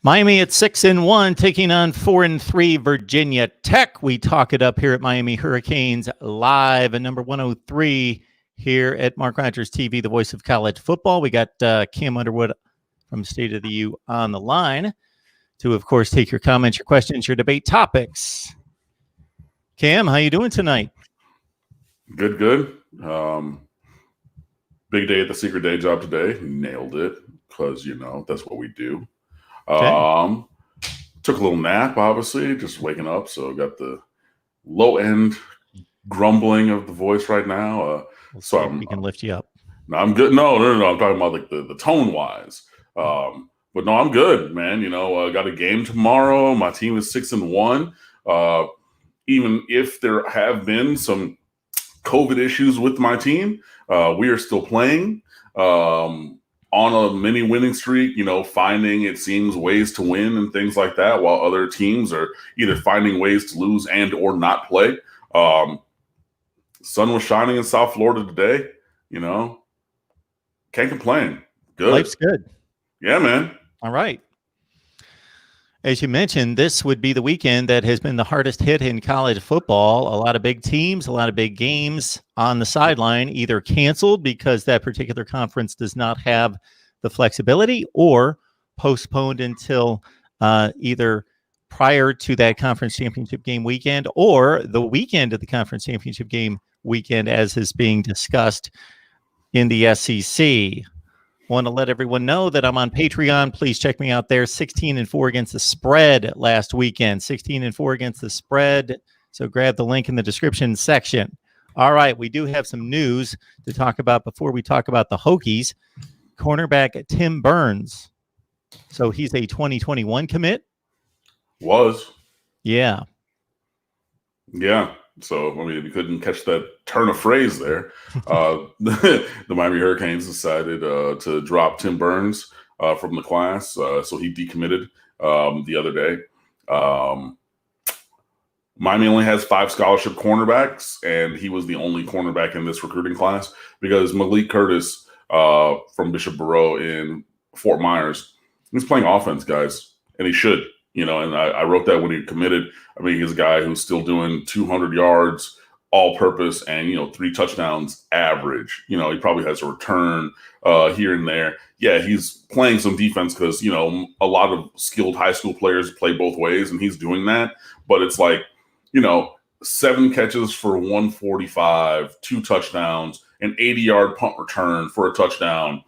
Miami at 6-1, taking on 4-3 Virginia Tech. We talk it up here at Miami Hurricanes live at number 103 here at Mark Rogers TV, the voice of college football. We got Cam Underwood from State of the U on the line to, of course, take your comments, your questions, your debate topics. Cam, how you doing tonight? Good. Big day at the secret day job today. Nailed it because, that's what we do. Okay. Took a little nap, obviously, just waking up. So got the low end grumbling of the voice right now. So we can lift you up. No, I'm good. No. I'm talking about like the tone wise. But no, I'm good, man. Got a game tomorrow. My team is 6-1. Even if there have been some COVID issues with my team, we are still playing on a mini winning streak, finding, it seems, ways to win and things like that, while other teams are either finding ways to lose and or not play. Sun was shining in South Florida today, can't complain. Good. Life's good. Yeah, man. All right. As you mentioned, this would be the weekend that has been the hardest hit in college football. A lot of big teams, a lot of big games on the sideline, either canceled because that particular conference does not have the flexibility, or postponed until either prior to that conference championship game weekend or the weekend of the conference championship game weekend, as is being discussed in the SEC. Want to let everyone know that I'm on Patreon. Please check me out there. 16-4 against the spread last weekend. 16-4 against the spread. So grab the link in the description section. All right, we do have some news to talk about before we talk about the Hokies. Cornerback Tim Burns. So he's a 2021 commit. Was. Yeah. So, if you couldn't catch that turn of phrase there, the Miami Hurricanes decided to drop Tim Burns from the class. So he decommitted the other day. Miami only has 5 scholarship cornerbacks, and he was the only cornerback in this recruiting class because Malik Curtis from Bishop Barrow in Fort Myers, he's playing offense, guys, and he should. And I wrote that when he committed. I mean, he's a guy who's still doing 200 yards all purpose and, 3 touchdowns average. He probably has a return here and there. Yeah, he's playing some defense because, a lot of skilled high school players play both ways, and he's doing that. But it's like, 7 catches for 145, 2 touchdowns, an 80-yard punt return for a touchdown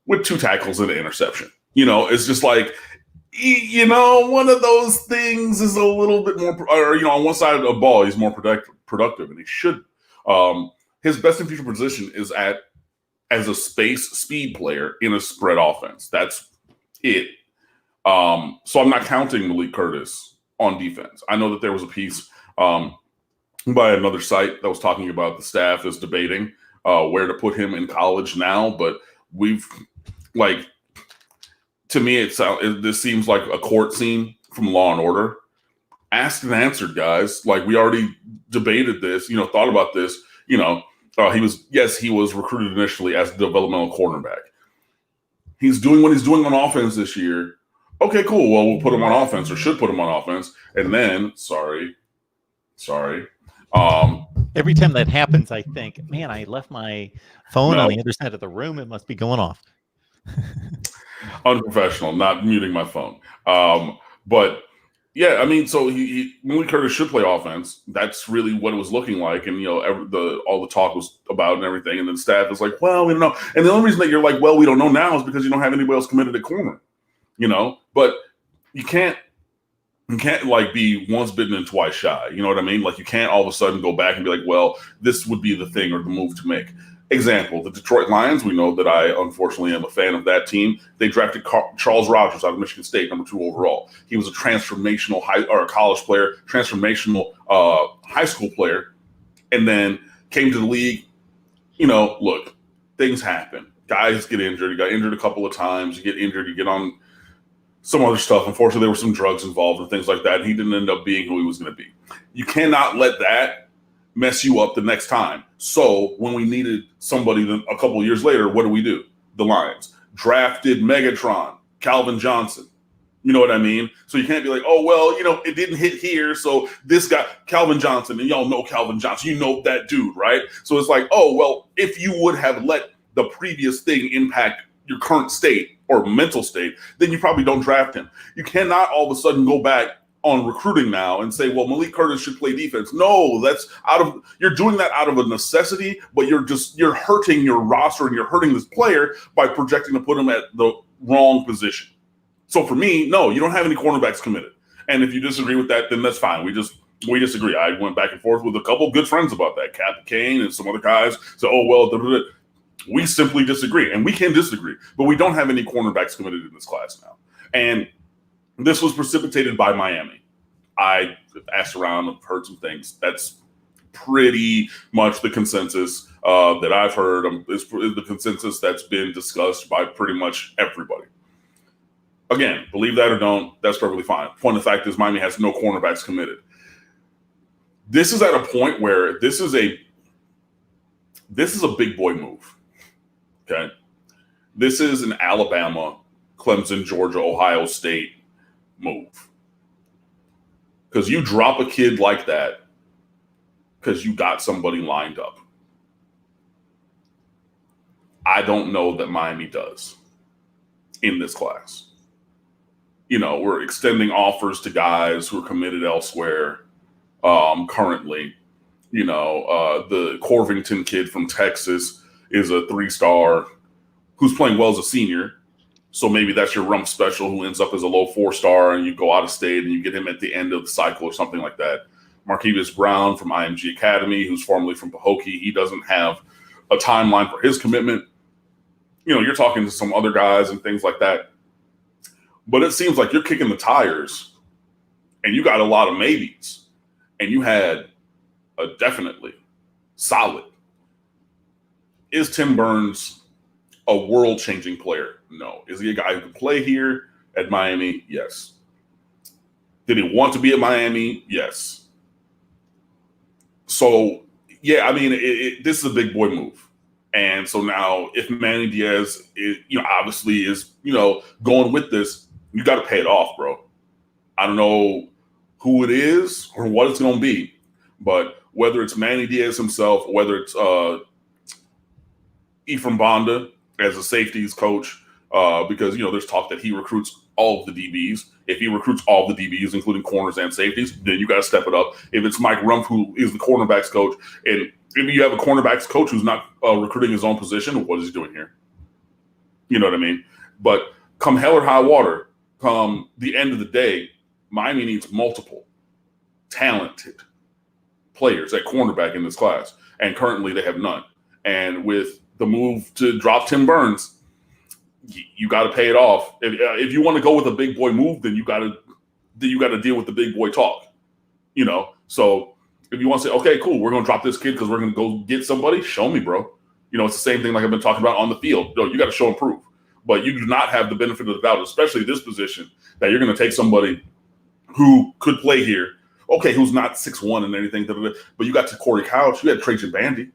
with 2 tackles and an interception. It's just like, one of those things is a little bit more, or, on one side of the ball, he's more productive, and he should. His best and future position is as a space speed player in a spread offense. That's it. So I'm not counting Malik Curtis on defense. I know that there was a piece by another site that was talking about the staff is debating where to put him in college now, but to me, this seems like a court scene from Law and Order. Asked and answered, guys. Like, we already debated this, thought about this. He was recruited initially as a developmental cornerback. He's doing what he's doing on offense this year. Okay, cool. Well, we'll put him on offense, or should put him on offense. And then, sorry. Every time that happens, I think, man, I left my phone on the other side of the room. It must be going off. Unprofessional, not muting my phone. But yeah, I mean, so Malik Curtis should play offense. That's really what it was looking like, and all the talk was about and everything. And then staff is like, well, we don't know. And the only reason that you're like, well, we don't know now is because you don't have anybody else committed at corner. But you can't like be once bitten and twice shy. You know what I mean? Like, you can't all of a sudden go back and be like, well, this would be the thing or the move to make. Example, the Detroit Lions, we know that I unfortunately am a fan of that team. They drafted Charles Rogers out of Michigan State, number 2 overall. He was a transformational college player, transformational high school player, and then came to the league. Look, things happen. Guys get injured. He got injured a couple of times. You get injured. You get on some other stuff. Unfortunately, there were some drugs involved and things like that. And he didn't end up being who he was going to be. You cannot let that mess you up the next time. So when we needed somebody a couple of years later, what do? The Lions drafted Megatron, Calvin Johnson. You know what I mean? So you can't be like, oh, well, it didn't hit here. So this guy, Calvin Johnson, and y'all know Calvin Johnson, that dude, right? So it's like, oh, well, if you would have let the previous thing impact your current state or mental state, then you probably don't draft him. You cannot all of a sudden go back on recruiting now and say, well, Malik Curtis should play defense. No, you're doing that out of a necessity, but you're hurting your roster and you're hurting this player by projecting to put him at the wrong position. So for me, no, you don't have any cornerbacks committed. And if you disagree with that, then that's fine. We disagree. I went back and forth with a couple of good friends about that. Captain Kane and some other guys said, oh, well, we simply disagree. And we can disagree, but we don't have any cornerbacks committed in this class now. And this was precipitated by Miami. I asked around, I've heard some things. That's pretty much the consensus that I've heard. Is the consensus that's been discussed by pretty much everybody. Again, believe that or don't, that's perfectly fine. Point of fact is Miami has no cornerbacks committed. This is at a point where this is a big boy move. Okay. This is an Alabama, Clemson, Georgia, Ohio State move. Because you drop a kid like that because you got somebody lined up. I don't know that Miami does in this class. We're extending offers to guys who are committed elsewhere currently. The Corvington kid from Texas is a 3-star who's playing well as a senior. So maybe that's your rump special who ends up as a low 4-star and you go out of state and you get him at the end of the cycle or something like that. Marquis Brown from IMG Academy, who's formerly from Pahokee, he doesn't have a timeline for his commitment. You're talking to some other guys and things like that. But it seems like you're kicking the tires and you got a lot of maybes and you had a definitely solid. Is Tim Burns a world-changing player? No. Is he a guy who can play here at Miami? Yes. Did he want to be at Miami? Yes. So, yeah, I mean, this is a big boy move. And so now if Manny Diaz, obviously is, going with this, you got to pay it off, bro. I don't know who it is or what it's going to be, but whether it's Manny Diaz himself, whether it's Ephraim Bonda as a safeties coach, because, there's talk that he recruits all of the DBs. If he recruits all of the DBs, including corners and safeties, then you got to step it up. If it's Mike Rumpf, who is the cornerbacks coach, and if you have a cornerbacks coach who's not recruiting his own position, what is he doing here? You know what I mean? But come hell or high water, come the end of the day, Miami needs multiple talented players at cornerback in this class. And currently they have none. And with the move to drop Tim Burns, you got to pay it off. If you want to go with a big boy move, then you got to deal with the big boy talk. So if you want to say, okay, cool, we're going to drop this kid because we're going to go get somebody, show me, bro. It's the same thing like I've been talking about on the field. You got to show and prove. But you do not have the benefit of the doubt, especially this position, that you're going to take somebody who could play here, okay, who's not 6'1" and anything, but you got to Corey Couch, you had Trajan Bandy.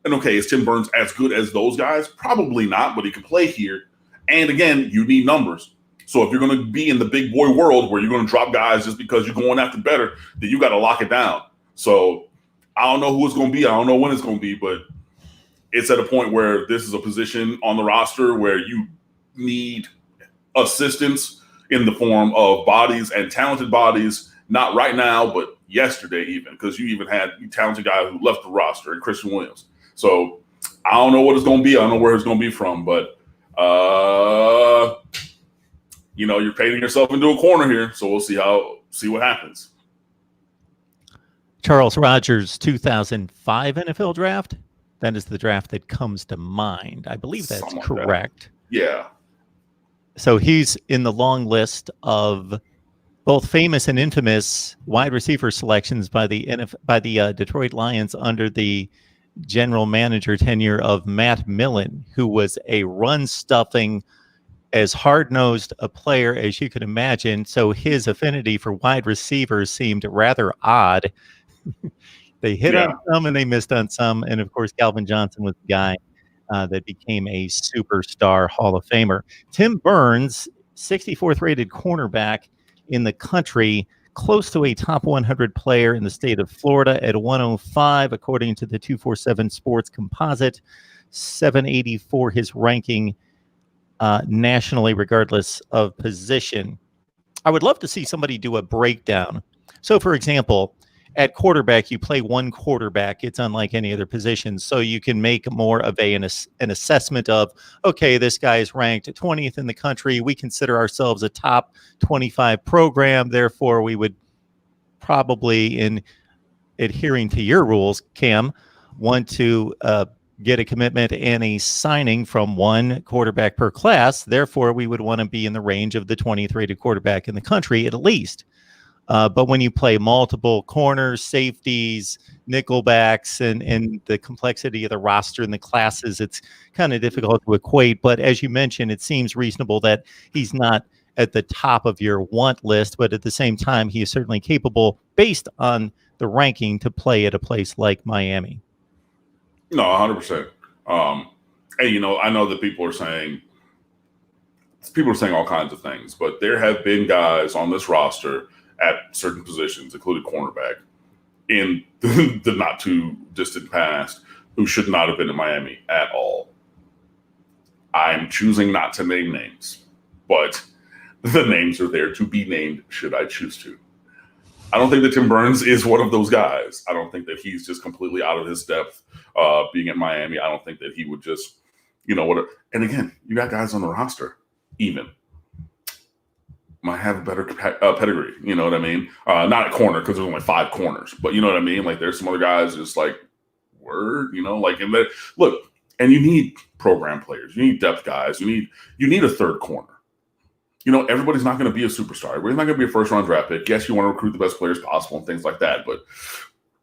And okay, is Tim Burns as good as those guys? Probably not, but he can play here. And again, you need numbers. So if you're going to be in the big boy world where you're going to drop guys just because you're going after better, then you got to lock it down. So I don't know who it's going to be. I don't know when it's going to be, but it's at a point where this is a position on the roster where you need assistance in the form of bodies and talented bodies, not right now, but yesterday even, because you even had a talented guy who left the roster and Christian Williams. So I don't know what it's going to be. I don't know where it's going to be from, but you're painting yourself into a corner here. So we'll see what happens. Charles Rogers' 2005 NFL draft. That is the draft that comes to mind. I believe that's correct. Yeah. So he's in the long list of both famous and infamous wide receiver selections by the Detroit Lions under the general manager tenure of Matt Millen, who was a run-stuffing, as hard-nosed a player as you could imagine. So his affinity for wide receivers seemed rather odd. They hit on some and they missed on some. And, of course, Calvin Johnson was the guy that became a superstar Hall of Famer. Tim Burns 64th rated cornerback in the country, close to a top 100 player in the state of Florida at 105, according to the 247 Sports Composite. 784 his ranking nationally, regardless of position. I would love to see somebody do a breakdown. So, for example, at quarterback, you play one quarterback. It's unlike any other position. So you can make more of an assessment of, okay, this guy is ranked 20th in the country. We consider ourselves a top 25 program. Therefore, we would probably, in adhering to your rules, Cam, want to get a commitment and a signing from one quarterback per class. Therefore, we would want to be in the range of the 20th rated quarterback in the country at least. But when you play multiple corners, safeties, nickelbacks, and the complexity of the roster and the classes, it's kind of difficult to equate. But as you mentioned, it seems reasonable that he's not at the top of your want list, but at the same time, he is certainly capable, based on the ranking, to play at a place like Miami. No, 100%. And, you know, I know that people are saying all kinds of things, but there have been guys on this roster at certain positions, including cornerback, in the not too distant past, who should not have been in Miami at all. I'm choosing not to name names, but the names are there to be named should I choose to. I don't think that Tim Burns is one of those guys. I don't think that he's just completely out of his depth being at Miami. I don't think that he would just, you know, whatever. And again, you got guys on the roster, even might have a better pedigree. You know what I mean? Not at corner, because there's only 5 corners, but you know what I mean? Like, there's some other guys just like, word, you know, like, and then look, and you need program players. You need depth guys. You need a third corner. You know, everybody's not going to be a superstar. Everybody's not going to be a first-round draft pick. Yes, you want to recruit the best players possible and things like that, but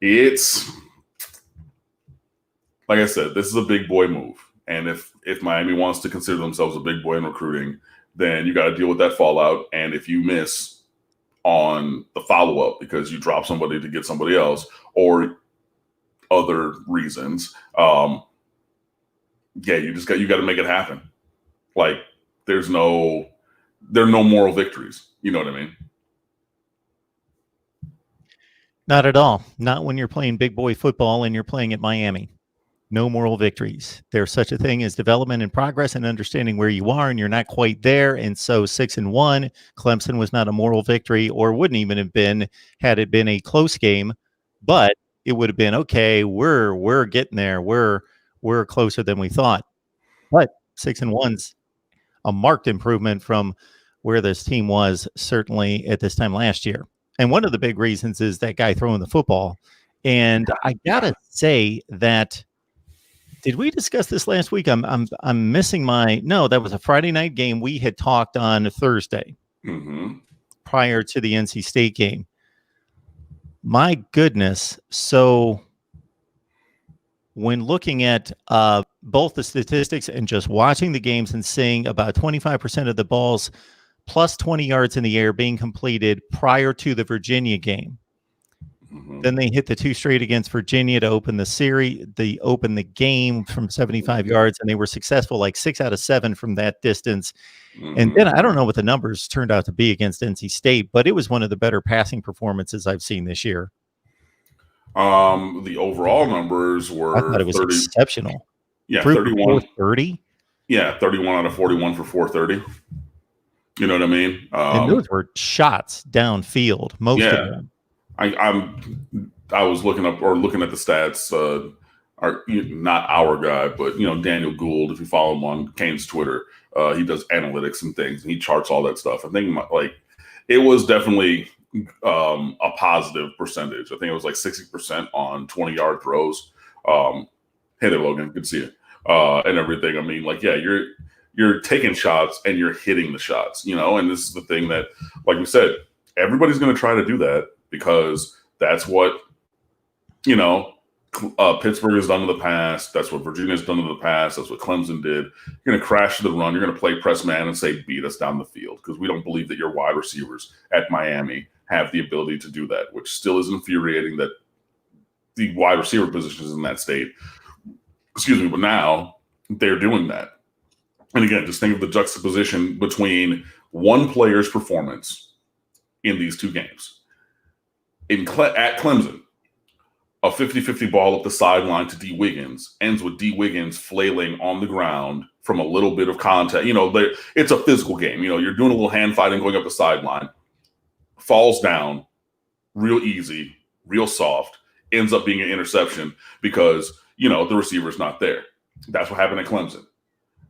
it's, like I said, this is a big boy move. And if Miami wants to consider themselves a big boy in recruiting, then you got to deal with that fallout. And if you miss on the follow-up because you drop somebody to get somebody else or other reasons, yeah, you got to make it happen. Like, there are no moral victories. You know what I mean? Not at all. Not when you're playing big boy football and you're playing at Miami. No moral victories. There's such a thing as development and progress and understanding where you are, and you're not quite there. And so 6-1, Clemson was not a moral victory, or wouldn't even have been had it been a close game. But it would have been, okay, we're getting there. We're closer than we thought. But 6-1's a marked improvement from where this team was certainly at this time last year. And one of the big reasons is that guy throwing the football. And I gotta say that, did we discuss this last week? I'm missing no, that was a Friday night game. We had talked on Thursday prior to the NC State game. My goodness. So when looking at both the statistics and just watching the games and seeing about 25% of the balls plus 20 yards in the air being completed prior to the Virginia game. Then they hit the 2 straight against Virginia to open the series. They opened the game from 75 yards, and they were successful like 6 out of 7 from that distance. And then I don't know what the numbers turned out to be against NC State, but it was one of the better passing performances I've seen this year. The overall numbers were, I thought it was exceptional. Yeah, 31. 30. Yeah, 31 out of 41 for 430. You know what I mean? And those were shots downfield, most of them. I was looking at the stats. Not our guy, but you know, Daniel Gould. If you follow him on Kane's Twitter, he does analytics and things, and he charts all that stuff. I think it was definitely a positive percentage. I think it was like 60% on 20-yard throws. Hey there, Logan. Good to see you. And everything. I mean, like, yeah, you're taking shots and you're hitting the shots, you know. And this is the thing that, like we said, everybody's going to try to do that, because that's what, you know, Pittsburgh has done in the past. That's what Virginia has done in the past. That's what Clemson did. You're going to crash to the run. You're going to play press man and say, beat us down the field, because we don't believe that your wide receivers at Miami have the ability to do that, which still is infuriating that the wide receiver positions in that state, but now they're doing that. And again, just think of the juxtaposition between one player's performance in these two games. At Clemson, a 50-50 ball up the sideline to D. Wiggins ends with D. Wiggins flailing on the ground from a little bit of contact. It's a physical game. You're doing a little hand fighting going up the sideline. Falls down real easy, real soft, ends up being an interception because, the receiver's not there. That's what happened at Clemson.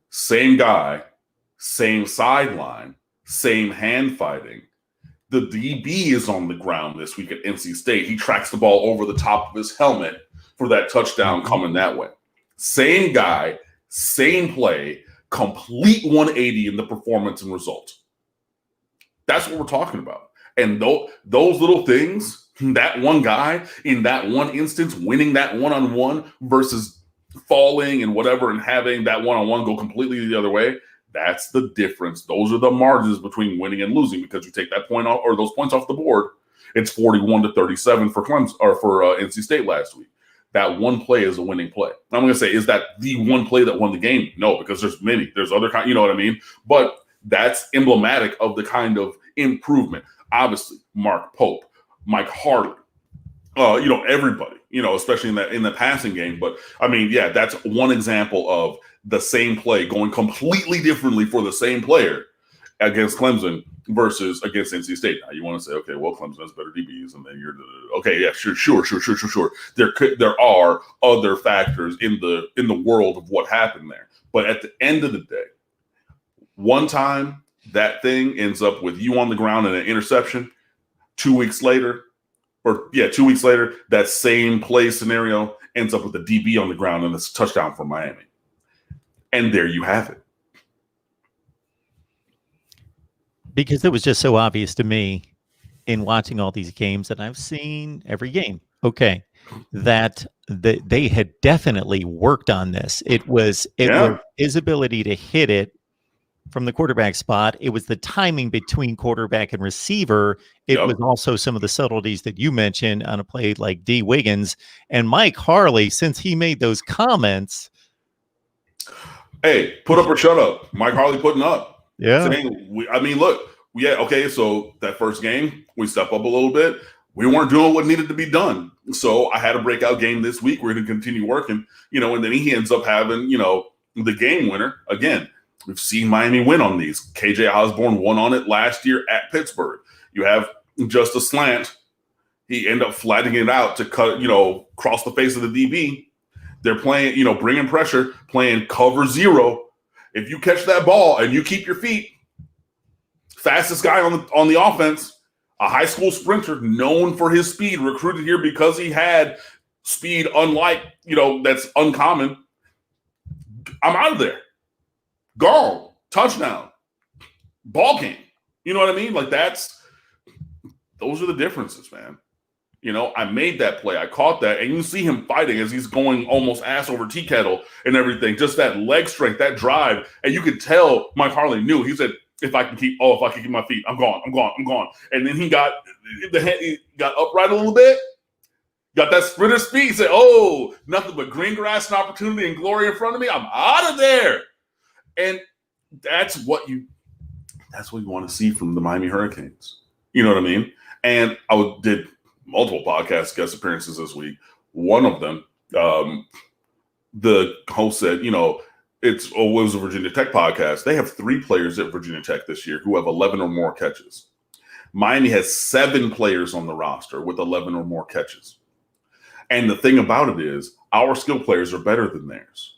Same guy, same sideline, same hand fighting. The DB is on the ground this week at NC State. He tracks the ball over the top of his helmet for that touchdown coming that way. Same guy, same play, complete 180 in the performance and result. That's what we're talking about. And those little things, that one guy in that one instance, winning that one-on-one versus falling and whatever and having that one-on-one go completely the other way, that's the difference. Those are the margins between winning and losing, because you take that point off or those points off the board, it's 41-37 for Clemson or for NC State last week. That one play is a winning play. I'm going to say, is that the one play that won the game? No, because there's many. There's other kind, you know what I mean? But that's emblematic of the kind of improvement. Obviously, Mark Pope, Mike Harley, everybody, especially in the passing game. But I mean, yeah, that's one example of the same play going completely differently for the same player against Clemson versus against NC State. Now you want to say, okay, well, Clemson has better DBs, and then you're okay, yeah, sure. There are other factors in the world of what happened there, but at the end of the day, one time that thing ends up with you on the ground and an interception. 2 weeks later, that same play scenario ends up with the DB on the ground and it's a touchdown for Miami. And there you have it. Because it was just so obvious to me in watching all these games, and I've seen every game, that they had definitely worked on this. It was his ability to hit it from the quarterback spot. It was the timing between quarterback and receiver. It was also some of the subtleties that you mentioned on a play like D. Wiggins. And Mike Harley, since he made those comments. Hey, put up or shut up. Mike Harley putting up. Yeah. So that first game, we step up a little bit. We weren't doing what needed to be done. So I had a breakout game this week. We're going to continue working, and then he ends up having, the game winner. Again, we've seen Miami win on these. KJ Osborne won on it last year at Pittsburgh. You have just a slant. He ended up flattening it out to cut, cross the face of the DB. They're playing, bringing pressure, playing cover zero. If you catch that ball and you keep your feet, fastest guy on the offense, a high school sprinter known for his speed, recruited here because he had speed unlike, that's uncommon. I'm out of there. Gone. Touchdown. Ball game. You know what I mean? Like those are the differences, man. I made that play. I caught that. And you see him fighting as he's going almost ass over tea kettle and everything. Just that leg strength, that drive. And you could tell Mike Harley knew. He said, if I can keep my feet, I'm gone. And then he got upright a little bit. Got that sprinter speed. He said, oh, nothing but green grass and opportunity and glory in front of me. I'm out of there. And that's what you want to see from the Miami Hurricanes. You know what I mean? And I did multiple podcast guest appearances this week. One of them, the host said, it was a Virginia Tech podcast. They have 3 players at Virginia Tech this year who have 11 or more catches. Miami has 7 players on the roster with 11 or more catches. And the thing about it is our skill players are better than theirs.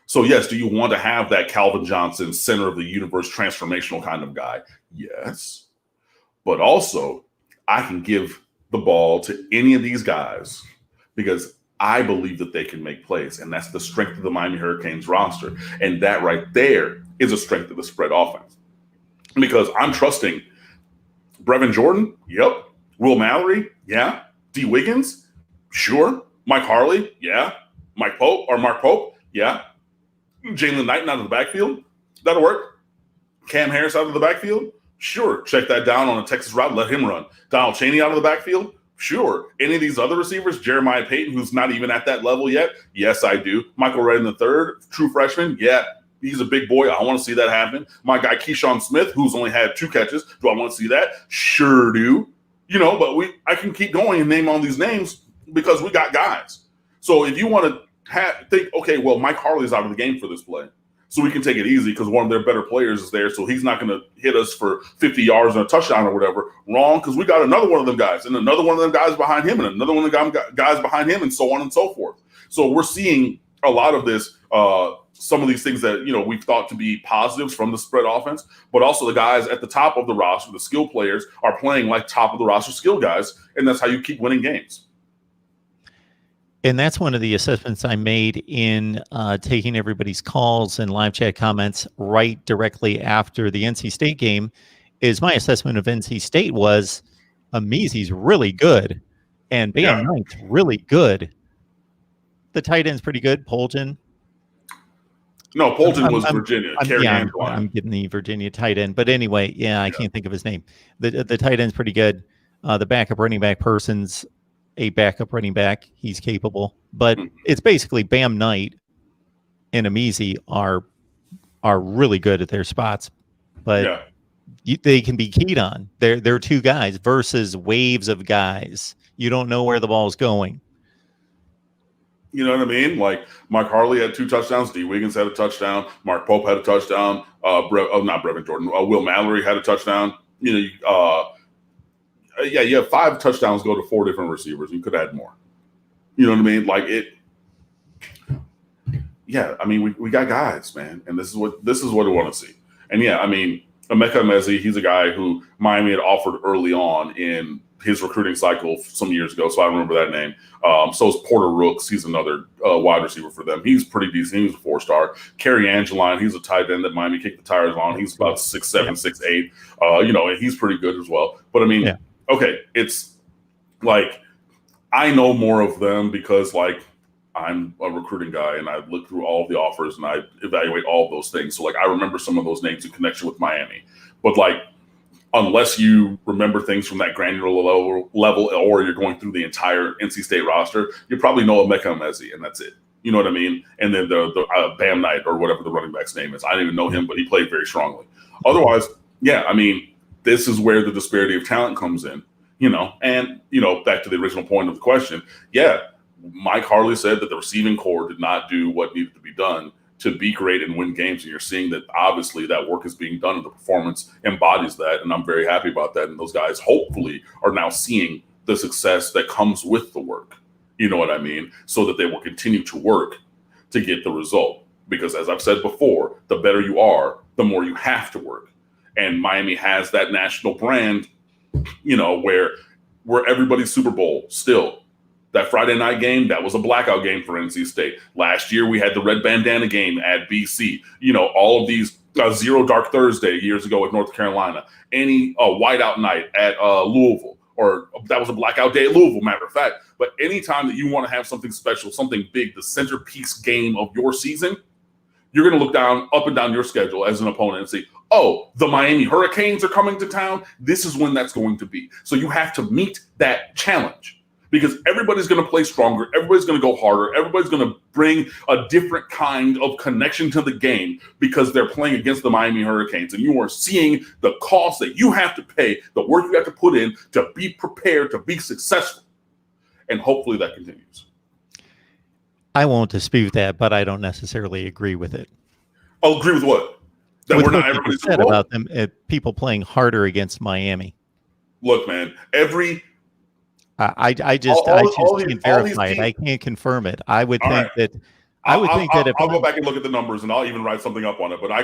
So yes, do you want to have that Calvin Johnson, center of the universe, transformational kind of guy? Yes. But also, I can give the ball to any of these guys because I believe that they can make plays. And that's the strength of the Miami Hurricanes roster. And that right there is a strength of the spread offense. Because I'm trusting Brevin Jordan, yep. Will Mallory, yeah. D. Wiggins, sure. Mike Harley, yeah. Mark Pope, yeah. Jalen Knighton out of the backfield, that'll work. Cam Harris out of the backfield, sure. Check that down on a Texas route, let him run. Donald Chaney out of the backfield, sure. Any of these other receivers, Jeremiah Payton, who's not even at that level yet, yes, I do. Michael Redden III, true freshman, yeah. He's a big boy. I want to see that happen. My guy Keyshawn Smith, who's only had 2 catches. Do I want to see that? Sure do. But I can keep going and name all these names because we got guys. So if you want to think, okay, well, Mike Harley's out of the game for this play, so we can take it easy because one of their better players is there, so he's not going to hit us for 50 yards and a touchdown or whatever. Wrong, because we got another one of them guys and another one of them guys behind him and another one of them guys behind him and so on and so forth. So we're seeing a lot of this, some of these things that, we've thought to be positives from the spread offense, but also the guys at the top of the roster, the skill players, are playing like top of the roster skill guys, and that's how you keep winning games. And that's one of the assessments I made in taking everybody's calls and live chat comments right directly after the NC State game. Is my assessment of NC State was Ameezy's really good and Bam Knight's really good. The tight end's pretty good. Poljan. No, Poljan was Virginia. I'm getting the Virginia tight end. But anyway, I can't think of his name. The tight end's pretty good. The backup running back person's a backup running back. He's capable. But it's basically Bam Knight and Ameezy are really good at their spots. But they can be keyed on. They're 2 guys versus waves of guys. You don't know where the ball's going. You know what I mean? Like Mike Harley had 2 touchdowns. D. Wiggins had a touchdown. Mark Pope had a touchdown. Not Brevin Jordan. Will Mallory had a touchdown. You have 5 touchdowns go to 4 different receivers. You could add more. You know what I mean? Like it. Yeah, I mean we got guys, man, and this is what we want to see. And Emeka Emezi, he's a guy who Miami had offered early on in his recruiting cycle some years ago, so I remember that name. So is Porter Rooks. He's another wide receiver for them. He's pretty decent. He was a 4-star. Kerry Angeline, he's a tight end that Miami kicked the tires on. He's about 6'7", 6'8", and he's pretty good as well. But okay, it's like I know more of them because I'm a recruiting guy and I look through all of the offers and I evaluate all of those things. So I remember some of those names in connection with Miami. But unless you remember things from that granular level or you're going through the entire NC State roster, you probably know Emeka Emezi, and that's it. You know what I mean? And then the Bam Knight or whatever the running back's name is. I didn't even know him, but he played very strongly. Otherwise, this is where the disparity of talent comes in, and, back to the original point of the question. Yeah, Mike Harley said that the receiving core did not do what needed to be done to be great and win games. And you're seeing that obviously that work is being done and the performance embodies that. And I'm very happy about that. And those guys hopefully are now seeing the success that comes with the work. You know what I mean? So that they will continue to work to get the result. Because as I've said before, the better you are, the more you have to work. And Miami has that national brand, where everybody's Super Bowl still. That Friday night game, that was a blackout game for NC State. Last year, we had the red bandana game at BC. All of these Zero Dark Thursday years ago at North Carolina. Any whiteout night at Louisville, or that was a blackout day at Louisville, matter of fact. But anytime that you want to have something special, something big, the centerpiece game of your season, you're going to look up and down your schedule as an opponent and say, oh, the Miami Hurricanes are coming to town. This is when that's going to be. So you have to meet that challenge. Because everybody's going to play stronger. Everybody's going to go harder. Everybody's going to bring a different kind of connection to the game because they're playing against the Miami Hurricanes. And you are seeing the cost that you have to pay, the work you have to put in to be prepared to be successful. And hopefully that continues. I won't dispute that, but I don't necessarily agree with it. I'll agree with what? That with we're not what everybody's said about them, people playing harder against Miami. Look, man, I just can't verify it. I can't confirm it. I would think that I'll go back and look at the numbers and I'll even write something up on it. But I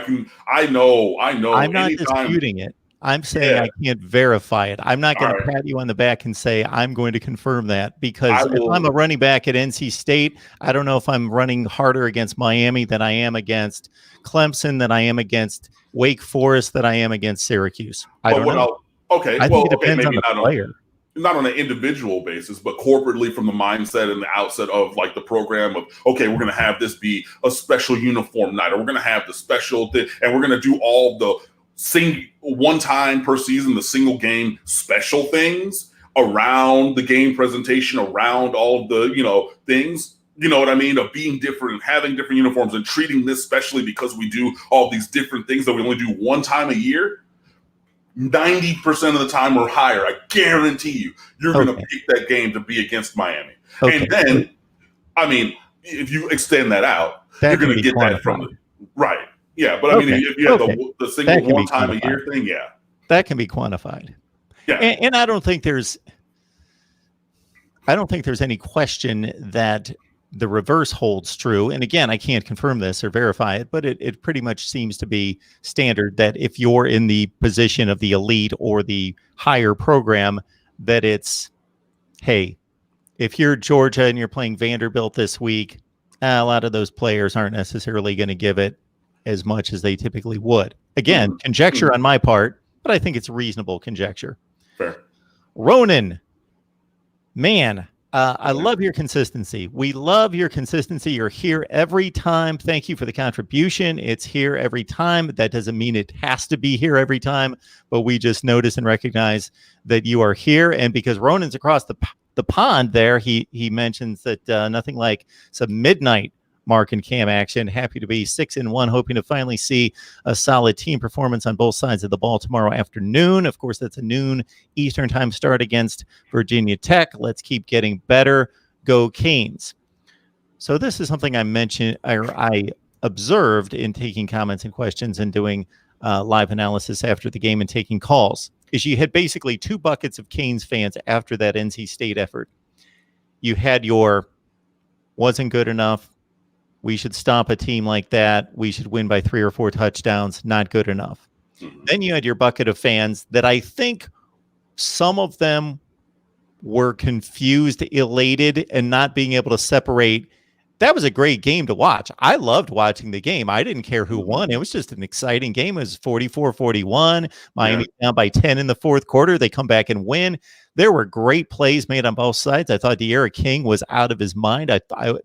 know. I'm not disputing it. I'm saying I can't verify it. I'm not going to pat you on the back and say I'm going to confirm that because if I'm a running back at NC State, I don't know if I'm running harder against Miami than I am against Clemson, than I am against Wake Forest, than I am against Syracuse. I don't know. I think it depends on the player. Not on an individual basis, but corporately from the mindset and the outset of the program of, okay, we're going to have this be a special uniform night, or we're going to have the special thing, and we're going to do all the one time per season, the single game special things around the game presentation, around all of the, things. you know what I mean, of being different and having different uniforms and treating this specially because we do all these different things that we only do one time a year, 90% of the time or higher, I guarantee you're going to pick that game to be against Miami. And then, I mean, if you extend that out, you're going to get that from the right. Yeah, but I mean, if you have the single one time a year thing, that can be quantified. Yeah, and I don't think there's any question that the reverse holds true. And again, I can't confirm this or verify it, but it pretty much seems to be standard that if you're in the position of the elite or the higher program, that it's, hey, if you're Georgia and you're playing Vanderbilt this week, a lot of those players aren't necessarily going to give it as much as they typically would. Again, conjecture on my part, but I think it's reasonable conjecture. Fair. Ronan, man, I love your consistency. We love your consistency. You're here every time. Thank you for the contribution. It's here every time. That doesn't mean it has to be here every time, but we just notice and recognize that you are here. And because Ronan's across the pond there, he mentions that nothing like some midnight Mark and Cam action. Happy to be 6-1, hoping to finally see a solid team performance on both sides of the ball tomorrow afternoon. Of course, that's a noon Eastern time start against Virginia Tech. Let's keep getting better. Go Canes. So this is something I mentioned, or I observed in taking comments and questions and doing live analysis after the game and taking calls, is you had basically two buckets of Canes fans after that NC State effort. You had your wasn't good enough, we should stop a team like that, we should win by 3 or 4 touchdowns, not good enough. Then you had your bucket of fans that I think some of them were confused, elated, and not being able to separate. That was a great game to watch. I loved watching the game. I didn't care who won. It was just an exciting game. It was 44-41. Miami down by 10 in the fourth quarter. They come back and win. There were great plays made on both sides. I thought De'Ara King was out of his mind.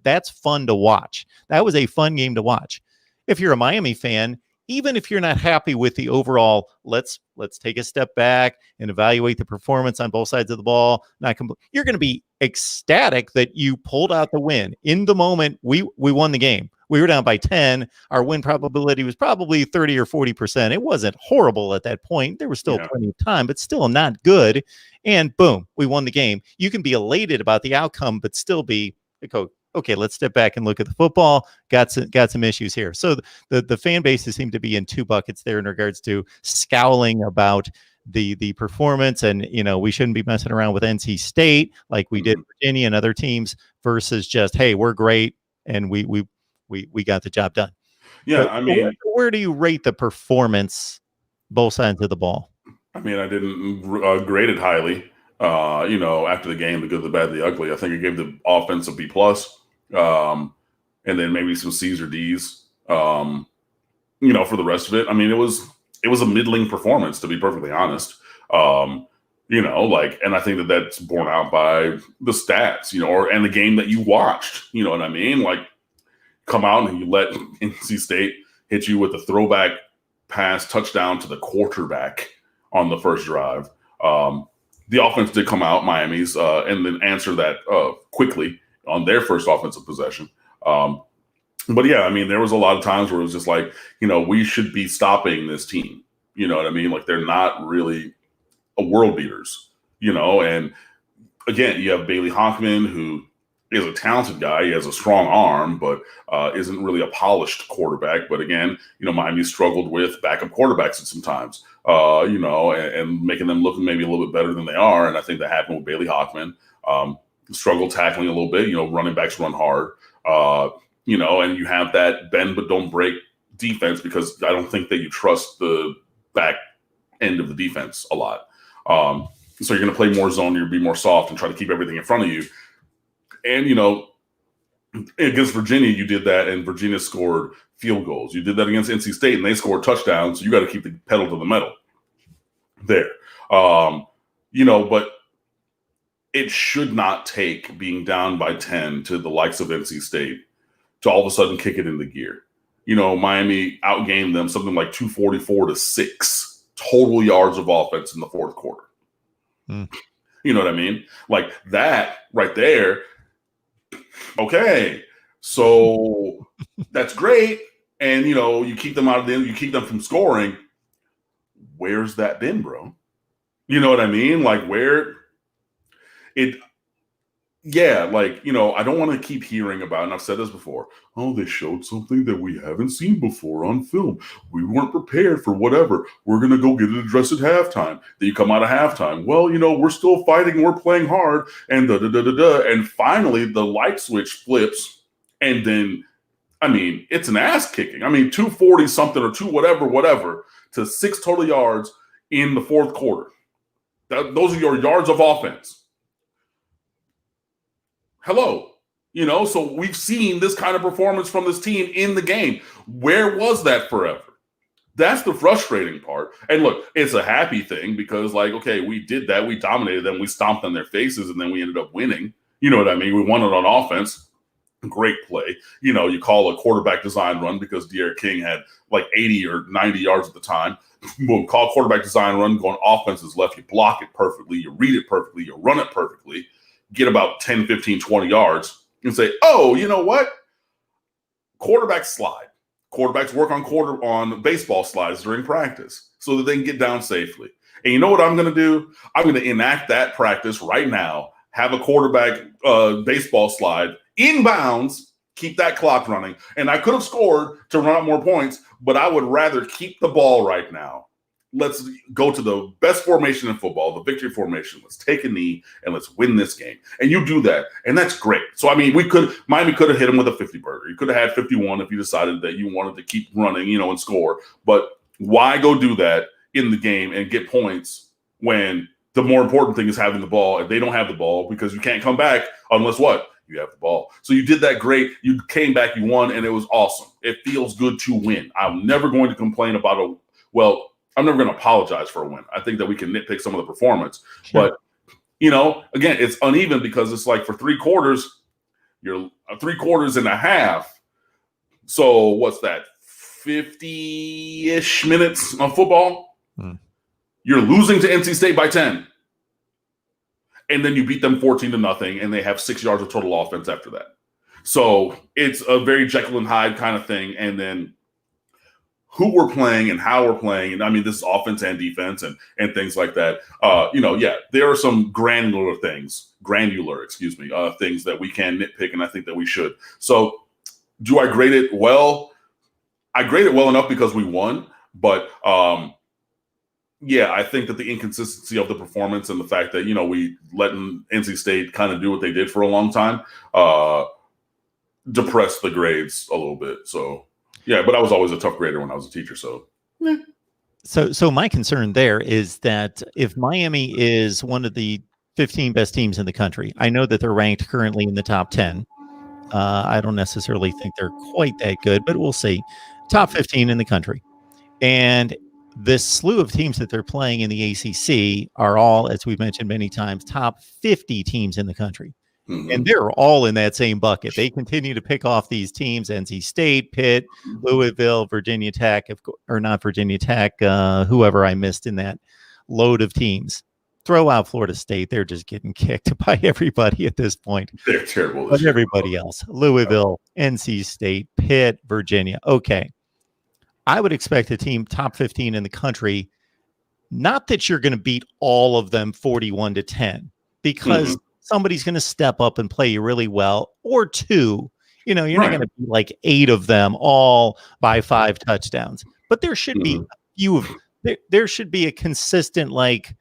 That's fun to watch. That was a fun game to watch. If you're a Miami fan, even if you're not happy with the overall, let's take a step back and evaluate the performance on both sides of the ball. You're going to be ecstatic that you pulled out the win. In the moment, we won the game. We were down by 10. Our win probability was probably 30 or 40%. It wasn't horrible at that point. There was still plenty of time, but still not good. And boom, we won the game. You can be elated about the outcome, but still be okay, let's step back and look at the football. Got some issues here. So the fan bases seem to be in two buckets there in regards to scowling about the performance, and we shouldn't be messing around with NC State like we did Virginia and other teams, versus just, hey, we're great and we got the job done. Yeah, but I mean, where do you rate the performance both sides of the ball? I mean, I didn't grade it highly. After the game, the good, the bad, the ugly. I think I gave the offense a B+, and then maybe some C's or D's. For the rest of it, I mean, it was a middling performance, to be perfectly honest. And I think that's borne out by the stats, and the game that you watched. You know what I mean? Like, come out and you let NC State hit you with a throwback pass touchdown to the quarterback on the first drive. The offense did come out, Miami's, and then answer that quickly on their first offensive possession. But yeah, I mean, there was a lot of times where it was just like, we should be stopping this team. You know what I mean? Like, they're not really world beaters, and again, you have Bailey Hockman, who is a talented guy. He has a strong arm, but isn't really a polished quarterback. But again, Miami struggled with backup quarterbacks at some times, and making them look maybe a little bit better than they are. And I think that happened with Bailey Hockman. Struggled tackling a little bit. Running backs run hard. And you have that bend but don't break defense, because I don't think that you trust the back end of the defense a lot. So you're going to play more zone. You're going to be more soft and try to keep everything in front of you. And, against Virginia, you did that, and Virginia scored field goals. You did that against NC State, and they scored touchdowns. So you got to keep the pedal to the metal there. But it should not take being down by 10 to the likes of NC State to all of a sudden kick it into gear. Miami outgained them something like 244-6 total yards of offense in the fourth quarter. You know what I mean? Like, that right there Okay, so that's great, and you keep them out of you keep them from scoring. Where's that been, bro? You know what I mean? Like where it. Yeah, like, I don't want to keep hearing about, and I've said this before, oh, they showed something that we haven't seen before on film. We weren't prepared for whatever. We're going to go get it addressed at halftime. Then you come out of halftime. Well, we're still fighting. We're playing hard. And And finally, the light switch flips. And then, it's an ass kicking. 240 something or whatever, to 6 total yards in the fourth quarter. Those are your yards of offense. Hello. So we've seen this kind of performance from this team in the game. Where was that forever? That's the frustrating part. And look, it's a happy thing because, okay, we did that. We dominated them. We stomped on their faces, and then we ended up winning. You know what I mean? We won it on offense. Great play. You call a quarterback design run because De'Aaron King had 80 or 90 yards at the time. Boom, call quarterback design run, going offenses left. You block it perfectly. You read it perfectly. You run it perfectly. Get about 10, 15, 20 yards and say, oh, you know what? Quarterbacks slide. Quarterbacks work on baseball slides during practice so that they can get down safely. And you know what I'm going to do? I'm going to enact that practice right now, have a quarterback baseball slide inbounds, keep that clock running. And I could have scored to run up more points, but I would rather keep the ball right now. Let's go to the best formation in football, the victory formation. Let's take a knee and let's win this game. And you do that, and that's great. So, Miami could have hit him with a 50 burger. You could have had 51 if you decided that you wanted to keep running, and score. But why go do that in the game and get points when the more important thing is having the ball, and they don't have the ball because you can't come back unless what? You have the ball. So you did that great. You came back, you won, and it was awesome. It feels good to win. I'm never going to complain about I'm never going to apologize for a win. I think that we can nitpick some of the performance. Sure. But, again, it's uneven because it's for 3 quarters, you're 3 quarters and a half. So what's that? 50-ish minutes of football. You're losing to NC State by 10. And then you beat them 14-0, and they have 6 yards of total offense after that. So it's a very Jekyll and Hyde kind of thing. And then who we're playing and how we're playing. And this is offense and defense and things like that. There are some granular things that we can nitpick, and I think that we should. So do I grade it well? I grade it well enough because we won, but I think that the inconsistency of the performance and the fact that, we let NC State kind of do what they did for a long time depressed the grades a little bit. So yeah, but I was always a tough grader when I was a teacher. So, so my concern there is that if Miami is one of the 15 best teams in the country, I know that they're ranked currently in the top 10. I don't necessarily think they're quite that good, but we'll see. Top 15 in the country. And this slew of teams that they're playing in the ACC are all, as we've mentioned many times, top 50 teams in the country. Mm-hmm. And they're all in that same bucket. They continue to pick off these teams: NC State, Pitt, Louisville, Virginia Tech, or not Virginia Tech, whoever I missed in that load of teams. Throw out Florida State. They're just getting kicked by everybody at this point. They're terrible. But everybody else: Louisville, NC State, Pitt, Virginia. Okay. I would expect a team top 15 in the country, not that you're going to beat all of them 41-10, because somebody's going to step up and play you really well, or 2. You're not going to be like 8 of them all by 5 touchdowns. But there should be a few of there should be a consistent 31-10,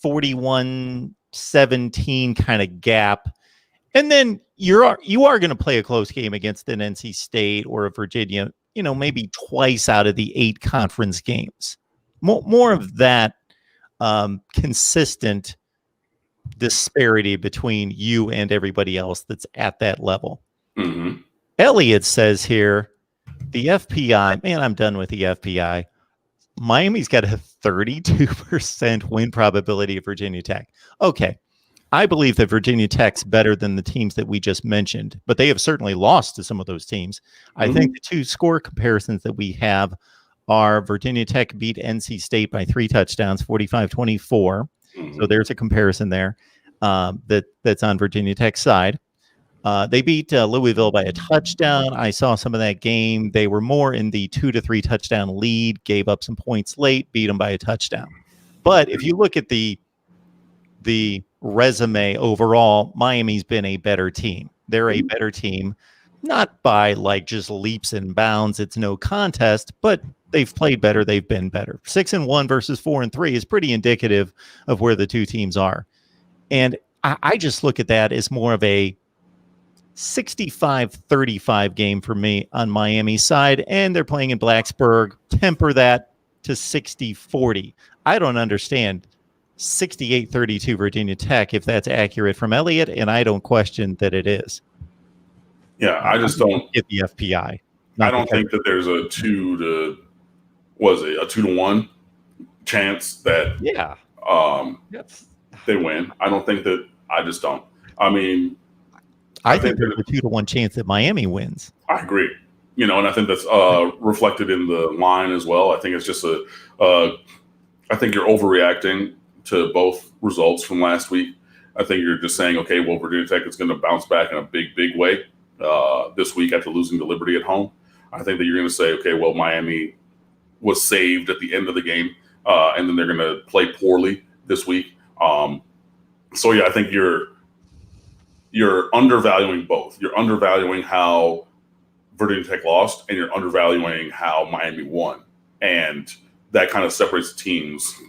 41-17 kind of gap. And then you are going to play a close game against an NC State or a Virginia, maybe twice out of the 8 conference games. More of that consistent disparity between you and everybody else that's at that level. Mm-hmm. Elliot says here, the FPI, man, I'm done with the FPI. Miami's got a 32% win probability of Virginia Tech. Okay. I believe that Virginia Tech's better than the teams that we just mentioned, but they have certainly lost to some of those teams. I think the 2 score comparisons that we have are Virginia Tech beat NC State by 3 touchdowns, 45-24. So there's a comparison there. that's on Virginia Tech's side. They beat Louisville by a touchdown. I saw some of that game. They were more in the 2 to 3 touchdown lead, gave up some points late, beat them by a touchdown. But if you look at the resume overall, Miami's been a better team. They're a better team, not by like just leaps and bounds. It's no contest, but they've played better. They've been better. 6-1 versus 4-3 is pretty indicative of where the two teams are. And I just look at that as more of a 65-35 game for me on Miami's side, and they're playing in Blacksburg. Temper that to 60-40. I don't understand 68-32 Virginia Tech, if that's accurate from Elliott, and I don't question that it is. Yeah, I just don't get the FPI. I don't think that there's a 2 to 1 chance that they win. I don't think that. I just don't. I mean, I think there's a 2 to 1 chance that Miami wins. I agree. And I think that's reflected in the line as well. I think it's just I think you're overreacting to both results from last week. I think you're just saying, okay, well, Virginia Tech is going to bounce back in a big, big way this week after losing to Liberty at home. I think that you're going to say, okay, well, Miami was saved at the end of the game, and then they're going to play poorly this week. So, yeah, I think you're undervaluing both. You're undervaluing how Virginia Tech lost, and you're undervaluing how Miami won. And that kind of separates the teams,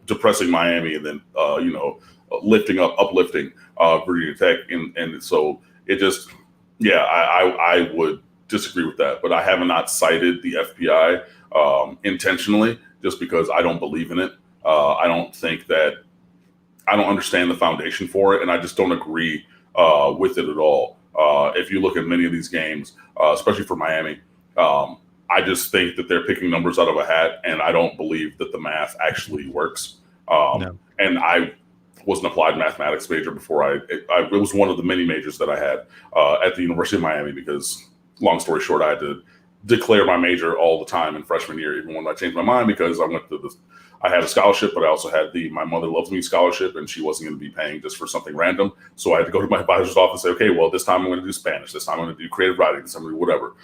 depressing Miami and then, uplifting Virginia Tech. And so it just, I would disagree with that. But I have not cited the FPI intentionally just because I don't believe in it. I don't understand the foundation for it, and I just don't agree with it at all. If you look at many of these games, especially for Miami, I just think that they're picking numbers out of a hat, and I don't believe that the math actually works. No. And I was an applied mathematics major before it was one of the many majors that I had at the University of Miami because, long story short, I had to declare my major all the time in freshman year, even when I changed my mind because I had a scholarship, but I also had my Mother Loves Me scholarship, and she wasn't going to be paying just for something random. So I had to go to my advisor's office and say, okay, well, this time I'm going to do Spanish. This time I'm going to do creative writing. This time I'm going to do whatever.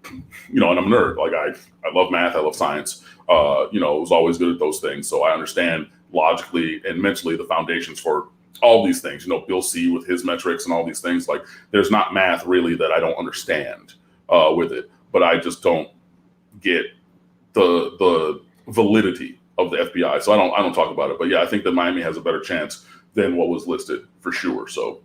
And I'm a nerd. Like I love math. I love science. I was always good at those things. So I understand logically and mentally the foundations for all these things. Bill C with his metrics and all these things. Like there's not math really that I don't understand with it, but I just don't get the validity of the FBI. So I don't talk about it. But yeah, I think that Miami has a better chance than what was listed for sure. So.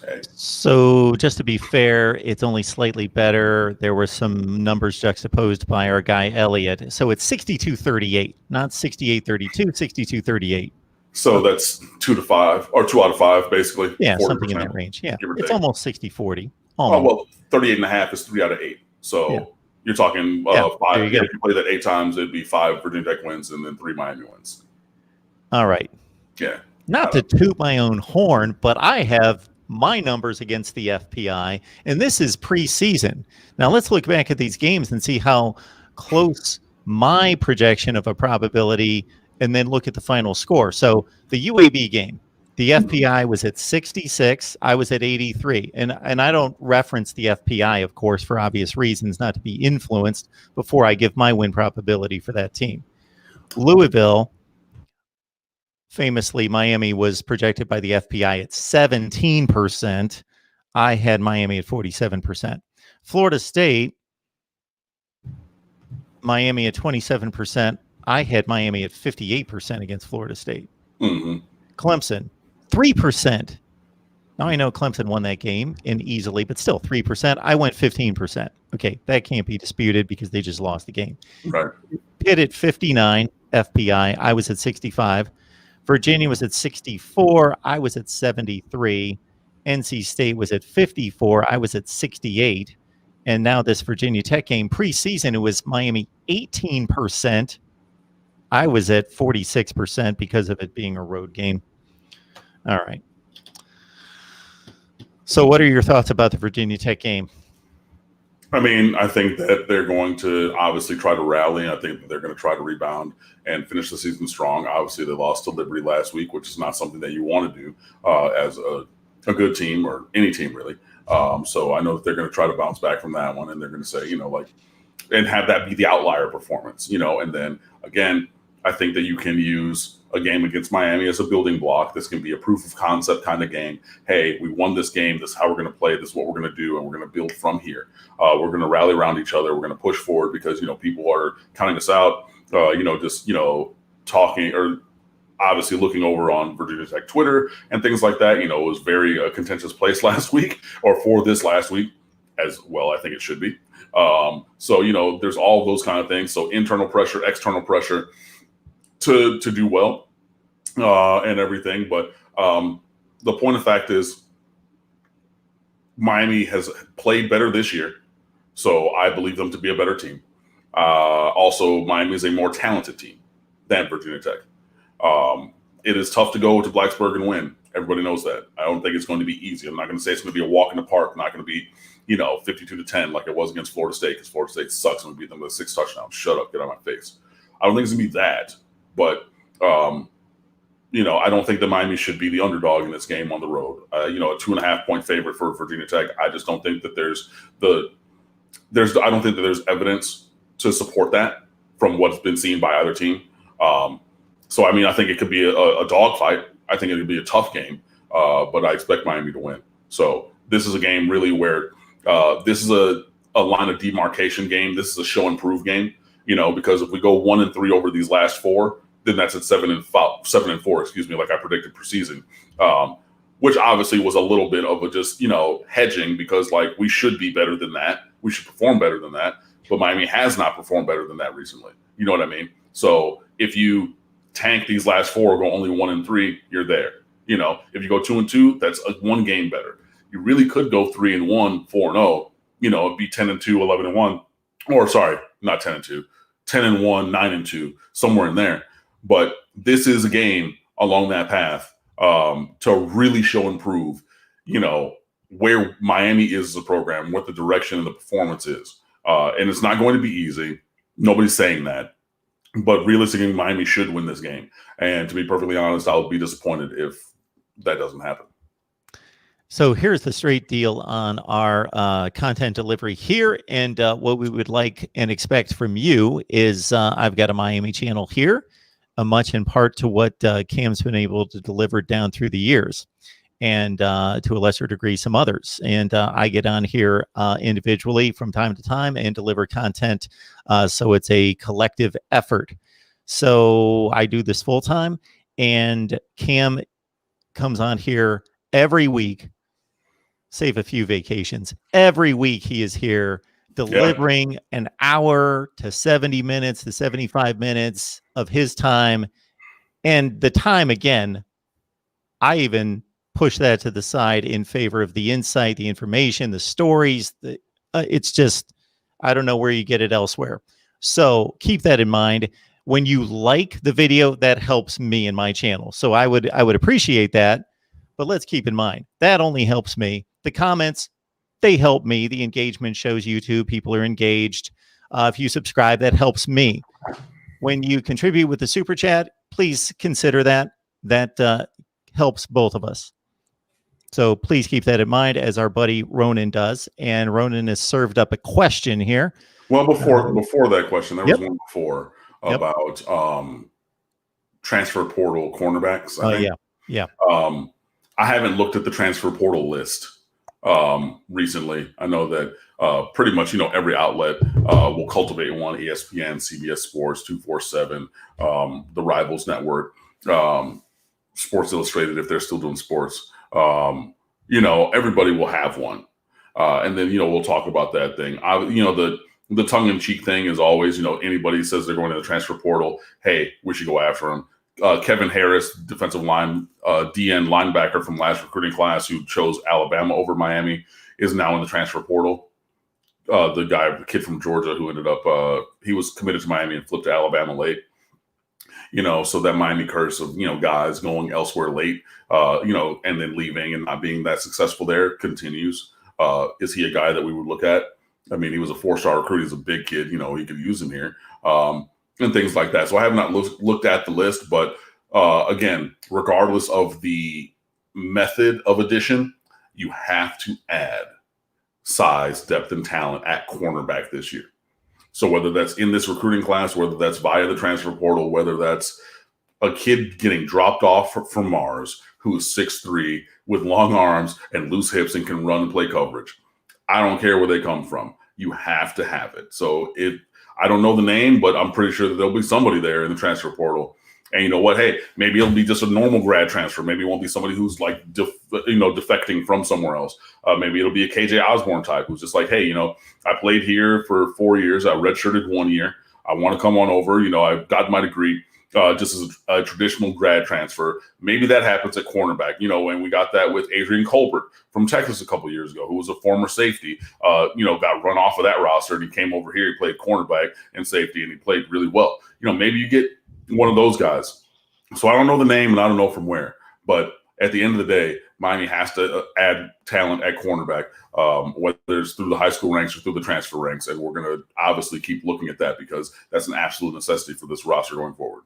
Hey. So just to be fair, it's only slightly better. There were some numbers juxtaposed by our guy Elliott. So it's 62-38, not 68-32, 62-38. So that's 2 to 5 or 2 out of 5, basically. Yeah, something in that range. Yeah, it's almost 60-40. Oh, well, 38.5 is 3 out of 8. So you're talking 5. If you play that 8 times, it'd be 5 Virginia Tech wins and then 3 Miami wins. All right. Yeah. Not to toot my own horn, but I have my numbers against the FPI, and this is preseason. Now let's look back at these games and see how close my projection of a probability, and then look at the final score. So the UAB game, the FPI was at 66. I was at 83, and I don't reference the FPI, of course, for obvious reasons, not to be influenced before I give my win probability for that team. Louisville. Famously, Miami was projected by the FPI at 17%. I had Miami at 47%. Florida State, Miami at 27%. I had Miami at 58% against Florida State. Mm-hmm. Clemson, 3%. Now I know Clemson won that game and easily, but still 3%. I went 15%. Okay, that can't be disputed because they just lost the game. Right. Pitt at 59, FPI. I was at 65. Virginia was at 64. I was at 73. NC State was at 54. I was at 68. And now this Virginia Tech game preseason, it was Miami 18%. I was at 46% because of it being a road game. All right. So what are your thoughts about the Virginia Tech game? I mean, I think that they're going to obviously try to rally. I think that they're going to try to rebound and finish the season strong. Obviously, they lost to Liberty last week, which is not something that you want to do as a good team or any team really. So I know that they're going to try to bounce back from that one, and they're going to say, and have that be the outlier performance, and then again, I think that you can use a game against Miami as a building block. This can be a proof of concept kind of game. Hey, we won this game. This is how we're going to play. This is what we're going to do, and we're going to build from here. We're going to rally around each other. We're going to push forward because people are counting us out. Talking or obviously looking over on Virginia Tech Twitter and things like that. It was very contentious place last week, or for this last week as well. I think it should be. So there's all those kind of things. So internal pressure, external pressure to do well and everything. But the point of fact is Miami has played better this year. So I believe them to be a better team. Also, Miami is a more talented team than Virginia Tech. It is tough to go to Blacksburg and win. Everybody knows that. I don't think it's going to be easy. I'm not going to say it's going to be a walk in the park. I'm not going to be 52-10 like it was against Florida State, because Florida State sucks and we beat them with 6 touchdowns. Shut up, get out of my face. I don't think it's going to be that. But, I don't think that Miami should be the underdog in this game on the road. A 2.5-point favorite for Virginia Tech. I just don't think that I don't think that there's evidence to support that from what's been seen by either team. So, I think it could be a dogfight. I think it could be a tough game, but I expect Miami to win. So this is a game really where this is a line of demarcation game. This is a show and prove game, because if we go 1-3 over these last 4, then that's at 7-4, excuse me, like I predicted preseason, which obviously was a little bit of a just, hedging, because like we should be better than that. We should perform better than that. But Miami has not performed better than that recently. You know what I mean? So if you tank these last 4, go only 1-3, you're there. If you go 2-2, that's one game better. You really could go 3-1, 4-0. It'd be 10-2, 11-1, or sorry, not 10-2, 10-1, 9-2, somewhere in there. But this is a game along that path to really show and prove, where Miami is as a program, what the direction and the performance is. And it's not going to be easy. Nobody's saying that. But realistically, Miami should win this game. And to be perfectly honest, I'll be disappointed if that doesn't happen. So here's the straight deal on our content delivery here. And what we would like and expect from you is I've got a Miami channel here, much in part to what Cam's been able to deliver down through the years, and to a lesser degree, some others. And I get on here individually from time to time and deliver content. So it's a collective effort. So I do this full time, and Cam comes on here every week, save a few vacations. Every week he is here delivering an hour to 70 minutes to 75 minutes of his time. And the time, again, I even push that to the side in favor of the insight, the information, the stories. It's just, I don't know where you get it elsewhere. So keep that in mind. When you like the video, that helps me and my channel. So I would appreciate that. But let's keep in mind, that only helps me. The comments, they help me. The engagement shows YouTube people are engaged. If you subscribe, that helps me. When you contribute with the super chat, please consider that. That helps both of us. So please keep that in mind, as our buddy Ronan does. And Ronan has served up a question here. Well, before that question, there was one before about transfer portal cornerbacks. I think. Yeah. I haven't looked at the transfer portal list recently. I know that pretty much every outlet will cultivate one: ESPN, CBS Sports, 247, the Rivals Network, Sports Illustrated if they're still doing sports. Everybody will have one, and then we'll talk about that thing. The tongue-in-cheek thing is always anybody says they're going to the transfer portal, hey, we should go after them. Kevin Harris, defensive line DN linebacker from last recruiting class, who chose Alabama over Miami, is now in the transfer portal. The kid from Georgia who ended up he was committed to Miami and flipped to Alabama late. So that Miami curse of guys going elsewhere late, and then leaving and not being that successful there continues. Is he a guy that we would look at? I mean, he was a 4-star recruit. He's a big kid. You know, he could use him here and things like that. So I have not looked at the list. But again, regardless of the method of addition, you have to add size, depth, and talent at cornerback this year. So whether that's in this recruiting class, whether that's via the transfer portal, whether that's a kid getting dropped off from Mars who is 6'3" with long arms and loose hips and can run and play coverage. I don't care where they come from. You have to have it. So I don't know the name, but I'm pretty sure that there'll be somebody there in the transfer portal. And you know what? Hey, maybe it'll be just a normal grad transfer. Maybe it won't be somebody who's like, defecting from somewhere else. Maybe it'll be a KJ Osborne type who's just like, hey, you know, I played here for 4 years. I redshirted 1 year. I want to come on over. You know, I've got my degree just as a traditional grad transfer. Maybe that happens at cornerback. You know, and we got that with Avery Huff from Texas a couple years ago, who was a former safety, got run off of that roster. And he came over here. He played cornerback and safety, and he played really well. You know, maybe you get one of those guys. So I don't know the name and I don't know from where, but at the end of the day, Miami has to add talent at cornerback, whether it's through the high school ranks or through the transfer ranks. And we're going to obviously keep looking at that because that's an absolute necessity for this roster going forward.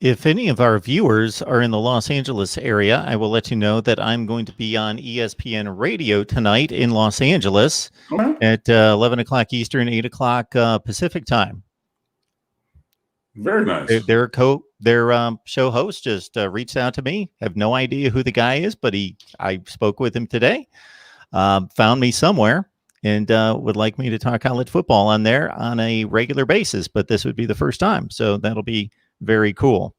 If any of our viewers are in the Los Angeles area, I will let you know that I'm going to be on ESPN Radio tonight in Los Angeles at 11 o'clock Eastern, 8 o'clock Pacific time. Very nice. Their show host just reached out to me. Have no idea who the guy is, but I spoke with him today. Found me somewhere and would like me to talk college football on there on a regular basis. But this would be the first time, so that'll be very cool.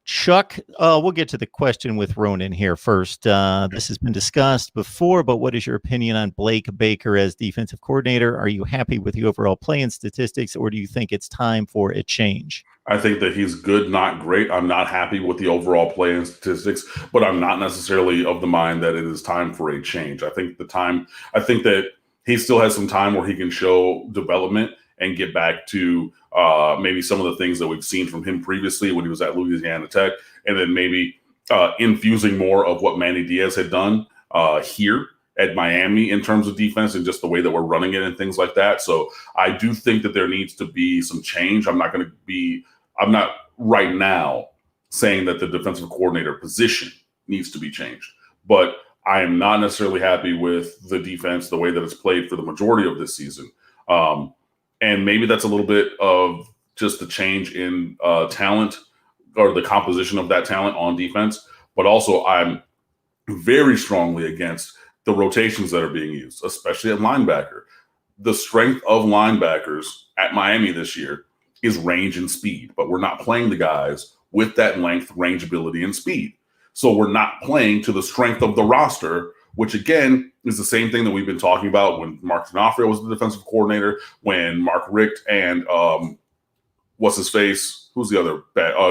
Chuck, we'll get to the question with Ronan here first. This has been discussed before, but what is your opinion on Blake Baker as defensive coordinator? Are you happy with the overall play and statistics, or do you think it's time for a change? I think that he's good, not great. I'm not happy with the overall play and statistics, but I'm not necessarily of the mind that it is time for a change. I think that he still has some time where he can show development and get back to maybe some of the things that we've seen from him previously when he was at Louisiana Tech, and then maybe infusing more of what Manny Diaz had done here at Miami in terms of defense and just the way that we're running it and things like that. So I do think that there needs to be some change. I'm not right now saying that the defensive coordinator position needs to be changed, but I am not necessarily happy with the defense, the way that it's played for the majority of this season. And maybe that's a little bit of just the change in talent or the composition of that talent on defense. But also I'm very strongly against the rotations that are being used, especially at linebacker. The strength of linebackers at Miami this year is range and speed, but we're not playing the guys with that length, range, ability, and speed. So we're not playing to the strength of the roster, which again is the same thing that we've been talking about when Mark D'Onofrio was the defensive coordinator, when Mark Richt and what's his face? Who's the other?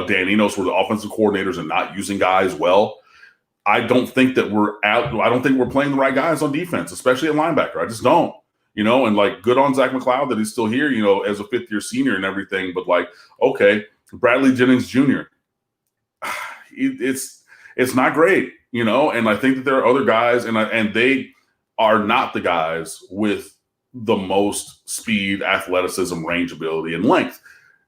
Dan Enos were the offensive coordinators and not using guys well. I don't think that I don't think we're playing the right guys on defense, especially at linebacker. I just don't. And like good on Zach McLeod that he's still here, as a fifth-year senior and everything. But like, okay, Bradley Jennings Jr. It's not great, and I think that there are other guys and they are not the guys with the most speed, athleticism, range, ability, and length.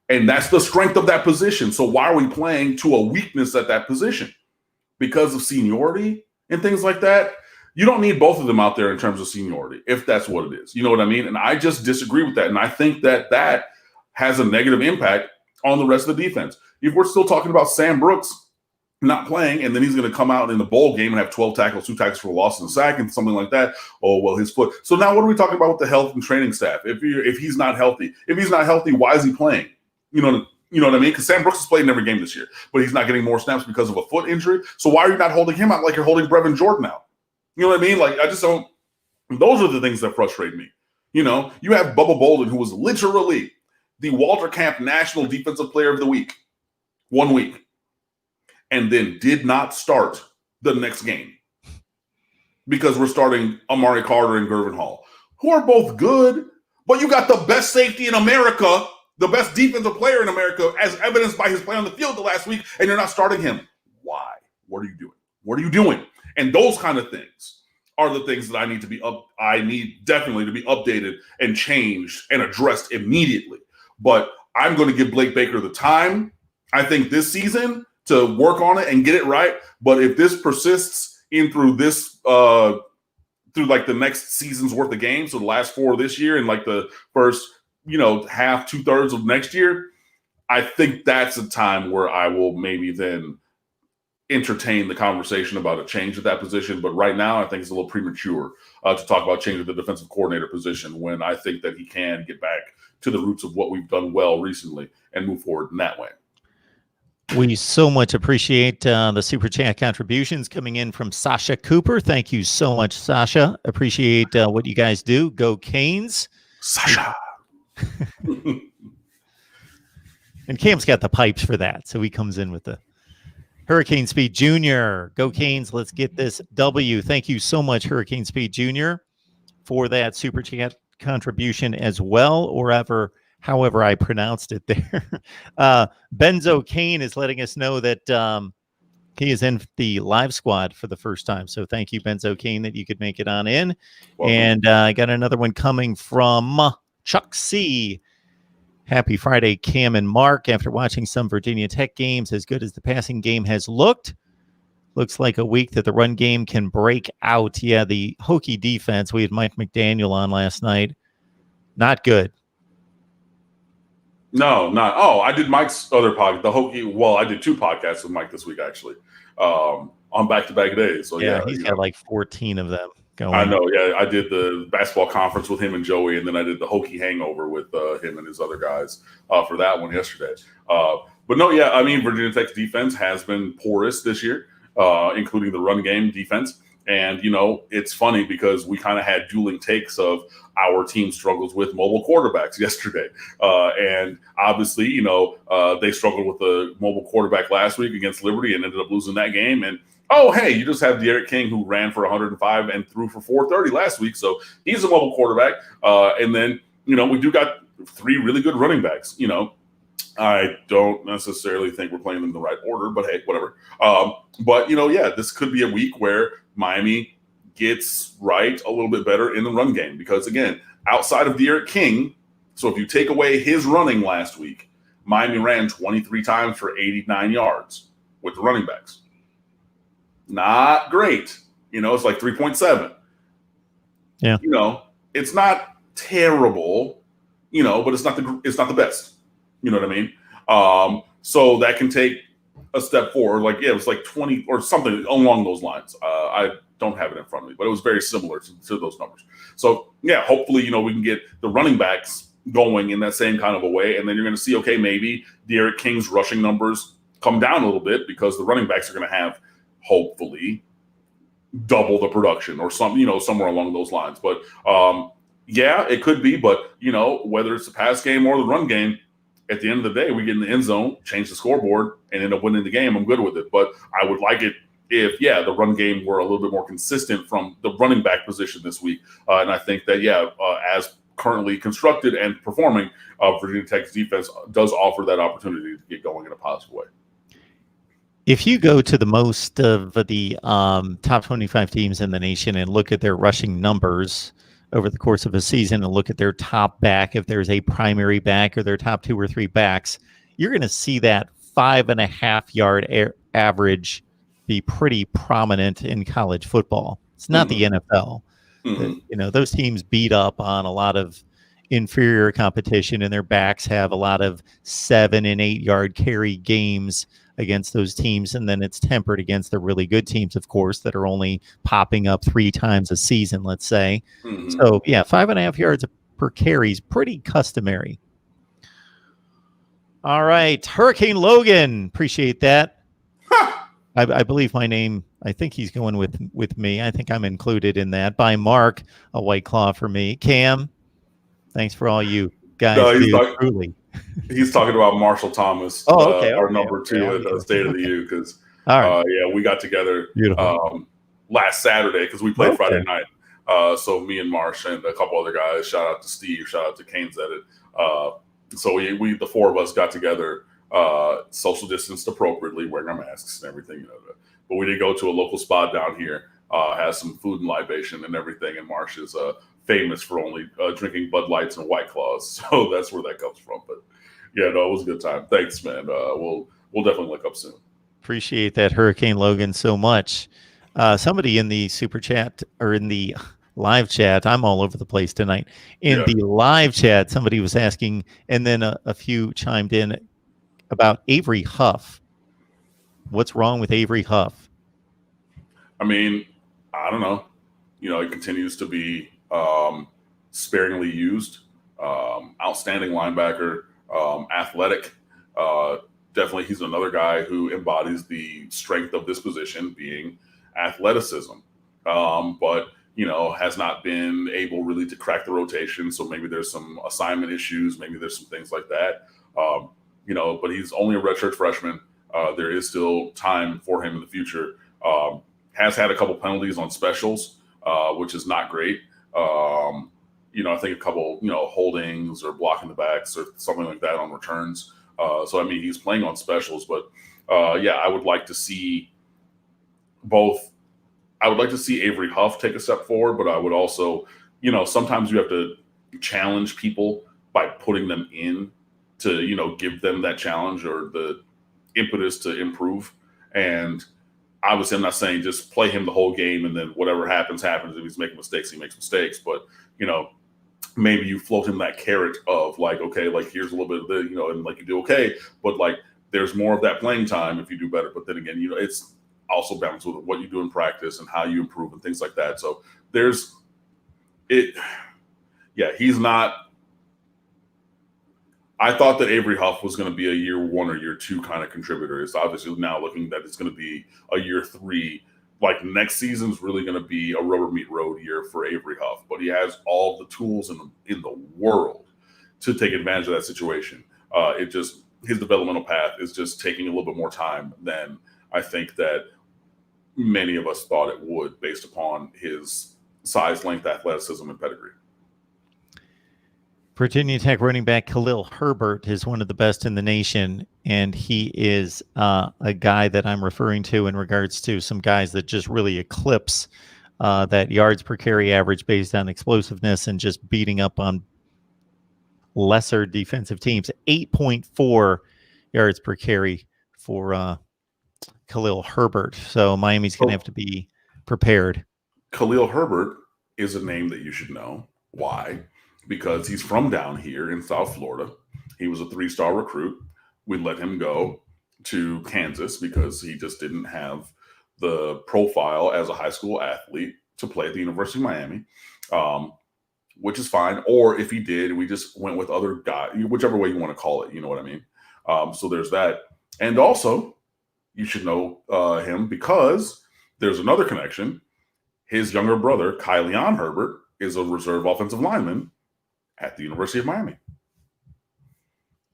And that's the strength of that position. So why are we playing to a weakness at that position? Because of seniority and things like that? You don't need both of them out there in terms of seniority, if that's what it is. You know what I mean? And I just disagree with that. And I think that that has a negative impact on the rest of the defense. If we're still talking about Sam Brooks not playing, and then he's going to come out in the bowl game and have 12 tackles, 2 tackles for a loss and a sack and something like that. Oh, well, his foot. So now what are we talking about with the health and training staff? If he's not healthy, why is he playing? You know what I mean? Because Sam Brooks has played in every game this year, but he's not getting more snaps because of a foot injury. So why are you not holding him out like you're holding Brevin Jordan out? You know what I mean? Like, I just don't. Those are the things that frustrate me. You have Bubba Bolden, who was literally the Walter Camp National Defensive Player of the Week 1 week, and then did not start the next game because we're starting Amari Carter and Gervin Hall, who are both good, but you got the best safety in America, the best defensive player in America, as evidenced by his play on the field the last week, and you're not starting him. Why? What are you doing? And those kind of things are the things that I need to be up. I need definitely to be updated and changed and addressed immediately. But I'm going to give Blake Baker the time, I think, this season to work on it and get it right. But if this persists in through this, through like the next season's worth of games, so the last 4 this year and like the first, half, 2/3 of next year, I think that's a time where I will maybe then entertain the conversation about a change at that position. But right now, I think it's a little premature to talk about changing the defensive coordinator position when I think that he can get back to the roots of what we've done well recently and move forward in that way. We so much appreciate the Super Chat contributions coming in from Sasha Cooper. Thank you so much, Sasha. Appreciate what you guys do. Go Canes. Sasha. And Cam's got the pipes for that, so he comes in with the Hurricane Speed Jr. Go Canes. Let's get this W. Thank you so much, Hurricane Speed Jr., for that Super Chat contribution as well, or however I pronounced it there. Benzo Kane is letting us know that he is in the live squad for the first time. So thank you, Benzo Kane, that you could make it on in. Welcome. And I got another one coming from Chuck C. Happy Friday, Cam and Mark. After watching some Virginia Tech games, as good as the passing game has looked, looks like a week that the run game can break out. Yeah, the Hokie defense, we had Mike McDaniel on last night. Not good. No, not. Oh, I did Mike's other podcast, the Hokie. Well, I did 2 podcasts with Mike this week, actually, on back-to-back days. So yeah, he's got like 14 of them going. I know. Yeah, I did the basketball conference with him and Joey, and then I did the Hokie Hangover with him and his other guys for that one yesterday. But no, yeah, I mean, Virginia Tech's defense has been porous this year, including the run game defense. And, it's funny because we kind of had dueling takes of our team struggles with mobile quarterbacks yesterday. And obviously, they struggled with the mobile quarterback last week against Liberty and ended up losing that game. And, oh, hey, you just have De'Aaron King, who ran for 105 and threw for 430 last week. So he's a mobile quarterback. And then, we do got 3 really good running backs. I don't necessarily think we're playing them in the right order, but hey, whatever. But, this could be a week where Miami gets right a little bit better in the run game because, again, outside of De'Aaron King, so if you take away his running last week, Miami ran 23 times for 89 yards with the running backs. Not great. It's like 3.7. Yeah. It's not terrible, but it's not the best. You know what I mean? So that can take a step forward. Like, yeah, it was like 20 or something along those lines. I don't have it in front of me, but it was very similar to those numbers. So, yeah, hopefully, we can get the running backs going in that same kind of a way. And then you're going to see, okay, maybe De'Aaron King's rushing numbers come down a little bit because the running backs are going to have, hopefully, double the production or something, somewhere along those lines. But, yeah, it could be. But, whether it's the pass game or the run game, at the end of the day, we get in the end zone, change the scoreboard, and end up winning the game. I'm good with it. But I would like it if, the run game were a little bit more consistent from the running back position this week. And I think that, as currently constructed and performing, Virginia Tech's defense does offer that opportunity to get going in a positive way. If you go to the most of the top 25 teams in the nation and look at their rushing numbers over the course of a season and look at their top back, if there's a primary back or their top 2 or 3 backs, you're going to see that 5.5 yard average be pretty prominent in college football. It's not the NFL. Those teams beat up on a lot of inferior competition, and their backs have a lot of 7 and 8 yard carry games against those teams, and then it's tempered against the really good teams, of course, that are only popping up 3 times a season, let's say. So, 5.5 yards per carry is pretty customary. All right, Hurricane Logan, appreciate that. I believe my name, I think he's going with me. I think I'm included in that. By Mark, a White Claw for me. Cam, thanks for all you guys do, truly. He's talking about Marshall Thomas, our number 2 at the State of the U, because we got together last Saturday because we played Friday night. So me and Marsh and a couple other guys, shout out to Steve, shout out to Kane's Edit. So we the 4 of us got together, social distanced appropriately, wearing our masks and everything. But we did go to a local spot down here has some food and libation and everything, and Marsh is famous for only drinking Bud Lights and White Claws. So that's where that comes from. But yeah, no, it was a good time. Thanks, man. We'll definitely link up soon. Appreciate that, Hurricane Logan, so much. Somebody in the super chat or in the live chat, I'm all over the place tonight. In the live chat, somebody was asking, and then a few chimed in about Avery Huff. What's wrong with Avery Huff? I mean, I don't know. It continues to be sparingly used. Outstanding linebacker, athletic. Definitely, he's another guy who embodies the strength of this position, being athleticism. But has not been able really to crack the rotation. So maybe there's some assignment issues. Maybe there's some things like that. But he's only a redshirt freshman. There is still time for him in the future. Has had a couple penalties on specials, which is not great. I think a couple, holdings or blocking the backs or something like that on returns. So, I mean, he's playing on specials, but I would like to see both. I would like to see Avery Huff take a step forward, but I would also, sometimes you have to challenge people by putting them in to, give them that challenge or the impetus to improve. And obviously, I'm not saying just play him the whole game and then whatever happens, happens. If he's making mistakes, he makes mistakes. But, maybe you float him that carrot of like, okay, like here's a little bit of the, and like you do okay, but like there's more of that playing time if you do better. But then again, it's also balanced with what you do in practice and how you improve and things like that. So there's it. Yeah, he's not. I thought that Avery Huff was going to be a year 1 or year 2 kind of contributor. It's obviously now looking that it's going to be a year 3. Like next season's really going to be a rubber meet road year for Avery Huff, but he has all the tools in the world to take advantage of that situation. His developmental path is just taking a little bit more time than I think that many of us thought it would, based upon his size, length, athleticism, and pedigree. Virginia Tech running back Khalil Herbert is one of the best in the nation, and he is a guy that I'm referring to in regards to some guys that just really eclipse that yards per carry average based on explosiveness and just beating up on lesser defensive teams. 8.4 yards per carry for Khalil Herbert. So Miami's going to have to be prepared. Khalil Herbert is a name that you should know. Why? Because he's from down here in South Florida. He was a 3-star recruit. We let him go to Kansas because he just didn't have the profile as a high school athlete to play at the University of Miami, which is fine. Or if he did, we just went with other guys, whichever way you want to call it. You know what I mean? So there's that. And also, you should know him because there's another connection. His younger brother, Khalil Herbert, is a reserve offensive lineman at the University of Miami.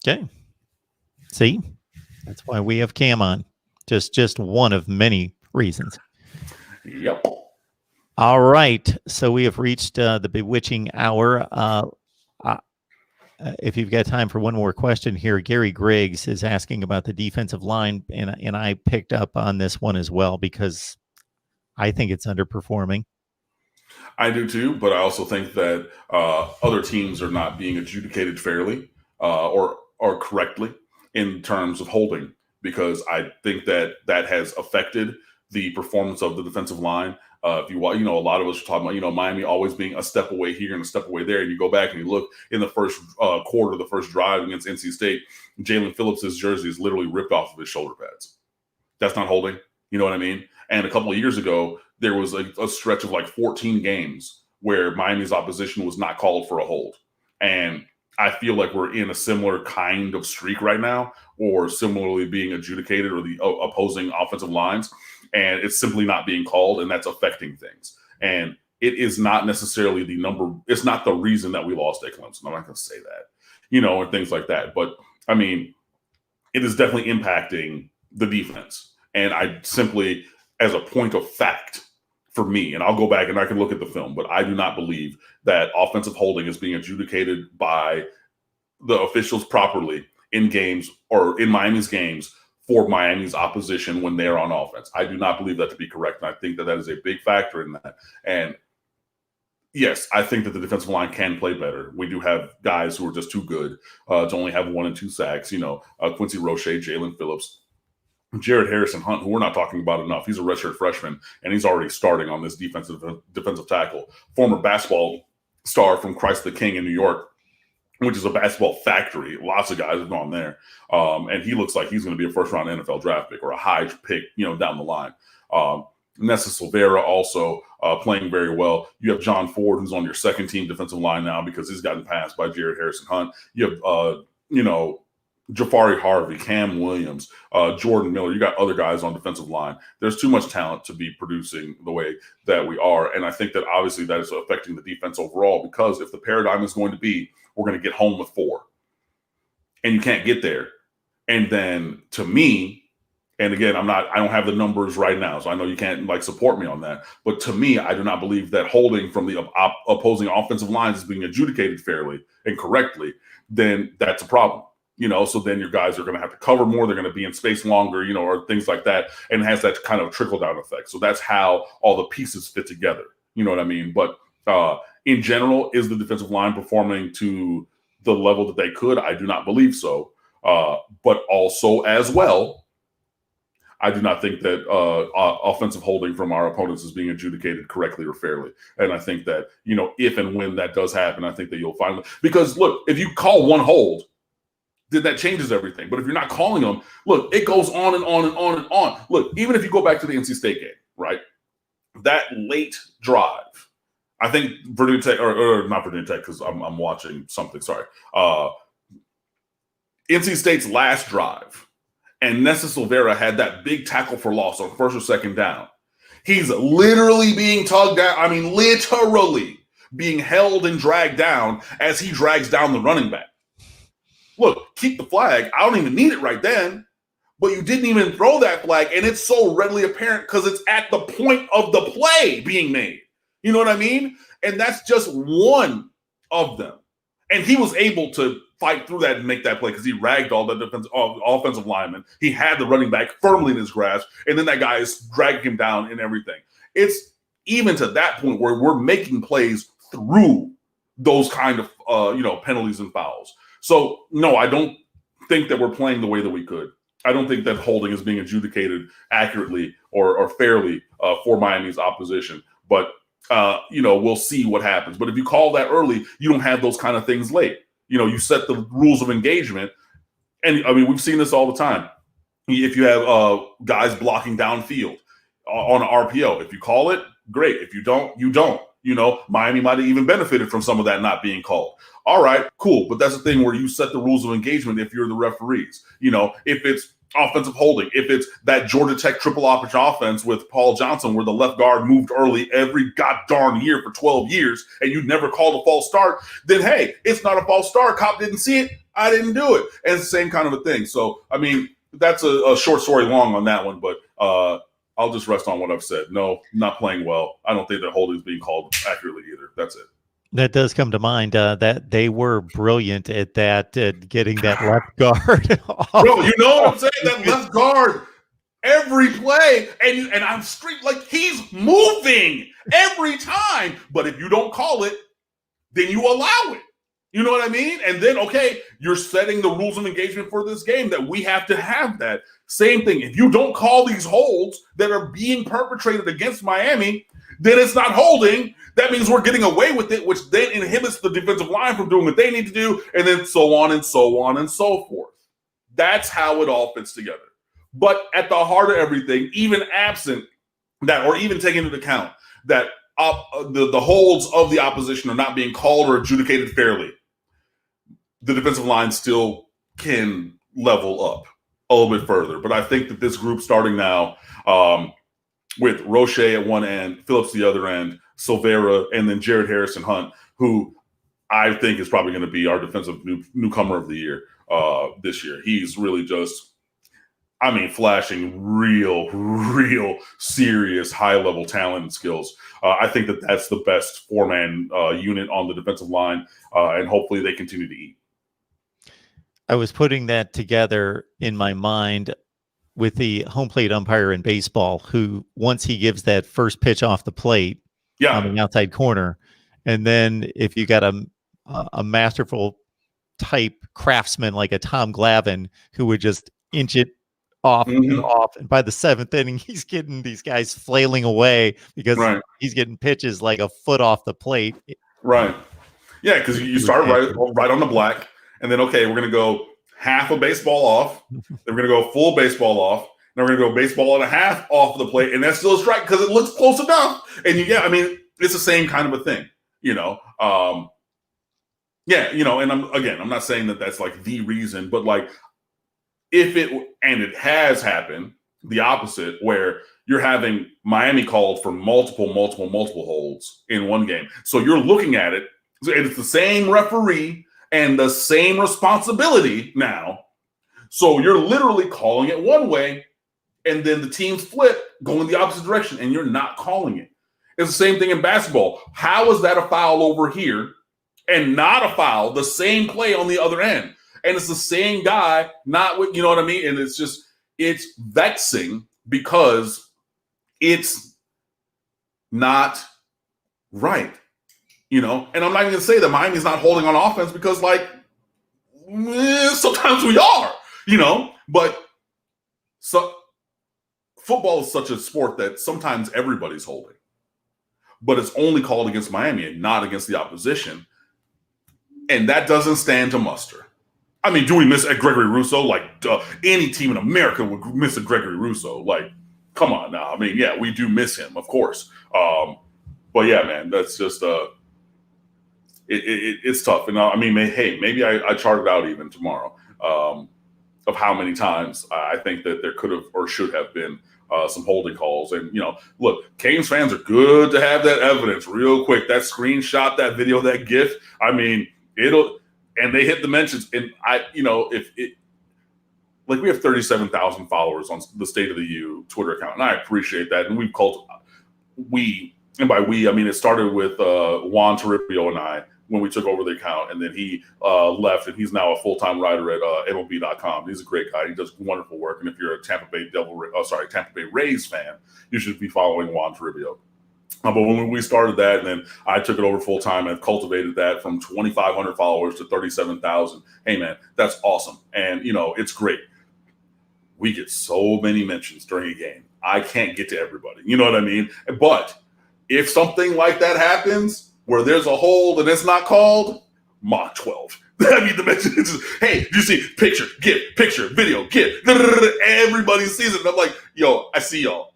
Okay. See, that's why we have Cam on. Just one of many reasons. Yep. All right. So we have reached the bewitching hour. If you've got time for one more question here, Gary Griggs is asking about the defensive line, and I picked up on this one as well because I think it's underperforming. I do too, but I also think that other teams are not being adjudicated fairly or correctly in terms of holding, because I think that has affected the performance of the defensive line. If you a lot of us are talking about, Miami always being a step away here and a step away there. And you go back and you look in the first quarter, the first drive against NC State, Jalen Phillips's jersey is literally ripped off of his shoulder pads. That's not holding. You know what I mean? And a couple of years ago, there was a stretch of like 14 games where Miami's opposition was not called for a hold. And I feel like we're in a similar kind of streak right now, or similarly being adjudicated, or the opposing offensive lines, and it's simply not being called, and that's affecting things. And it is not necessarily it's not the reason that we lost at Clemson. I'm not going to say that, and things like that. But I mean, it is definitely impacting the defense. And I simply, as a point of fact, for me, and I'll go back and I can look at the film, but I do not believe that offensive holding is being adjudicated by the officials properly in games or in Miami's games for Miami's opposition when they're on offense. I do not believe that to be correct. And I think that that is a big factor in that. And yes, I think that the defensive line can play better. We do have guys who are just too good to only have 1 and 2 sacks. You know, Quincy Roche, Jalen Phillips, Jared Harrison Hunt, who we're not talking about enough. He's a redshirt freshman, and he's already starting on this defensive tackle. Former basketball star from Christ the King in New York, which is a basketball factory. Lots of guys have gone there. And he looks like he's going to be a first-round NFL draft pick or a high pick, you know, down the line. Nessa Silvera also playing very well. You have John Ford, who's on your second-team defensive line now because he's gotten passed by Jared Harrison Hunt. You have, you know, Jafari Harvey, Cam Williams, Jordan Miller. You got other guys on defensive line. There's too much talent to be producing the way that we are. And I think that obviously that is affecting the defense overall, because if the paradigm is going to be, we're going to get home with 4, and you can't get there. And then to me, and again, I don't have the numbers right now, so I know you can't like support me on that. But to me, I do not believe that holding from the opposing offensive lines is being adjudicated fairly and correctly. Then that's a problem. You know, so then your guys are going to have to cover more. They're going to be in space longer, you know, or things like that. And it has that kind of trickle down effect. So that's how all the pieces fit together. You know what I mean? But in general, is the defensive line performing to the level that they could? I do not believe so. But also as well, I do not think that offensive holding from our opponents is being adjudicated correctly or fairly. And I think that, you know, if and when that does happen, I think that you'll finally, because look, if you call one hold, then that changes everything. But if you're not calling them, look, it goes on and on and on and on. Look, even if you go back to the NC State game, right? That late drive, I think Virginia Tech, or not Virginia Tech, because I'm watching something, sorry. NC State's last drive, and Nessa Silvera had that big tackle for loss on first or second down. He's literally being tugged down. I mean, literally being held and dragged down as he drags down the running back. Look, keep the flag. I don't even need it right then. But you didn't even throw that flag, and it's so readily apparent because it's at the point of the play being made. You know what I mean? And that's just one of them. And he was able to fight through that and make that play because he ragged all the offensive linemen. He had the running back firmly in his grasp, and then that guy is dragging him down and everything. It's even to that point where we're making plays through those kind of penalties and fouls. So, no, I don't think that we're playing the way that we could. I don't think that holding is being adjudicated accurately or fairly for Miami's opposition. But, we'll see what happens. But if you call that early, you don't have those kind of things late. You know, you set the rules of engagement. And, I mean, we've seen this all the time. If you have guys blocking downfield on an RPO, if you call it, great. If you don't, you don't. You know, Miami might have even benefited from some of that not being called. All right, cool. But that's the thing where you set the rules of engagement if you're the referees. You know, if it's offensive holding, if it's that Georgia Tech triple option offense with Paul Johnson where the left guard moved early every goddamn year for 12 years and you never called a false start, then, hey, it's not a false start. Cop didn't see it. I didn't do it. And it's the same kind of a thing. So, I mean, that's a short story long on that one, but I'll just rest on what I've said. No, not playing well. I don't think that holding is being called accurately either. That's it. That does come to mind that they were brilliant at that, getting that left guard off. Bro, you know what I'm saying? That left guard, every play, and I'm straight like he's moving every time. But if you don't call it, then you allow it. You know what I mean? And then, okay, you're setting the rules of engagement for this game that we have to have that. Same thing. If you don't call these holds that are being perpetrated against Miami, then it's not holding. That means we're getting away with it, which then inhibits the defensive line from doing what they need to do, and then so on and so on and so forth. That's how it all fits together. But at the heart of everything, even absent that, or even taking into account that the holds of the opposition are not being called or adjudicated fairly, the defensive line still can level up a little bit further. But I think that this group starting now with Roche at one end, Phillips the other end, Silvera, and then Jared Harrison Hunt, who I think is probably going to be our defensive newcomer of the year this year. He's really just, flashing real serious high-level talent and skills. I think that that's the best four-man unit on the defensive line, and hopefully they continue to eat. I was putting that together in my mind with the home plate umpire in baseball, who once he gives that first pitch off the plate on the outside corner, and then if you got a masterful type craftsman like a Tom Glavine who would just inch it off and off, and by the 7th inning he's getting these guys flailing away because he's getting pitches like a foot off the plate. Right. Yeah, because you start right on the black, and then okay, we're gonna go half a baseball off, then we're gonna go full baseball off, then we're gonna go baseball and a half off the plate, and that's still a strike because it looks close enough. And I mean, it's the same kind of a thing, you know. And I'm not saying that that's like the reason, but like if it has happened, the opposite, where you're having Miami called for multiple holds in one game. So you're looking at it, and it's the same referee and the same responsibility now. So you're literally calling it one way, and then the teams flip, going the opposite direction, and you're not calling it. It's the same thing in basketball. How is that a foul over here and not a foul, the same play on the other end? And it's the same guy, not what, you know what I mean? And it's vexing because it's not right, you know? And I'm not even going to say that Miami's not holding on offense because, like, sometimes we are, you know? But so football is such a sport that sometimes everybody's holding. But it's only called against Miami and not against the opposition. And that doesn't stand to muster. I mean, do we miss a Gregory Rousseau? Like, any team in America would miss a Gregory Rousseau. Like, come on now. I mean, yeah, we do miss him, of course. But yeah, man, that's just it's tough. And I mean, maybe I chart it out even tomorrow of how many times I think that there could have or should have been some holding calls. And, you know, look, Canes fans are good to have that evidence real quick. That screenshot, that video, that GIF. I mean, and they hit the mentions. And we have 37,000 followers on the State of the U Twitter account, and I appreciate that. And and by we, I mean, it started with Juan Toribio and I when we took over the account, and then he left, and he's now a full-time writer at MLB.com. He's a great guy. He does wonderful work. And if you're a Tampa Bay Rays fan, you should be following Juan Toribio. But when we started that, and then I took it over full-time and cultivated that from 2,500 followers to 37,000. Hey, man, that's awesome. And, you know, it's great. We get so many mentions during a game. I can't get to everybody. You know what I mean? But if something like that happens where there's a hold and it's not called, Mach 12. I mean, the mention is just, hey, you see, picture, video, GIF. Everybody sees it. And I'm like, yo, I see y'all.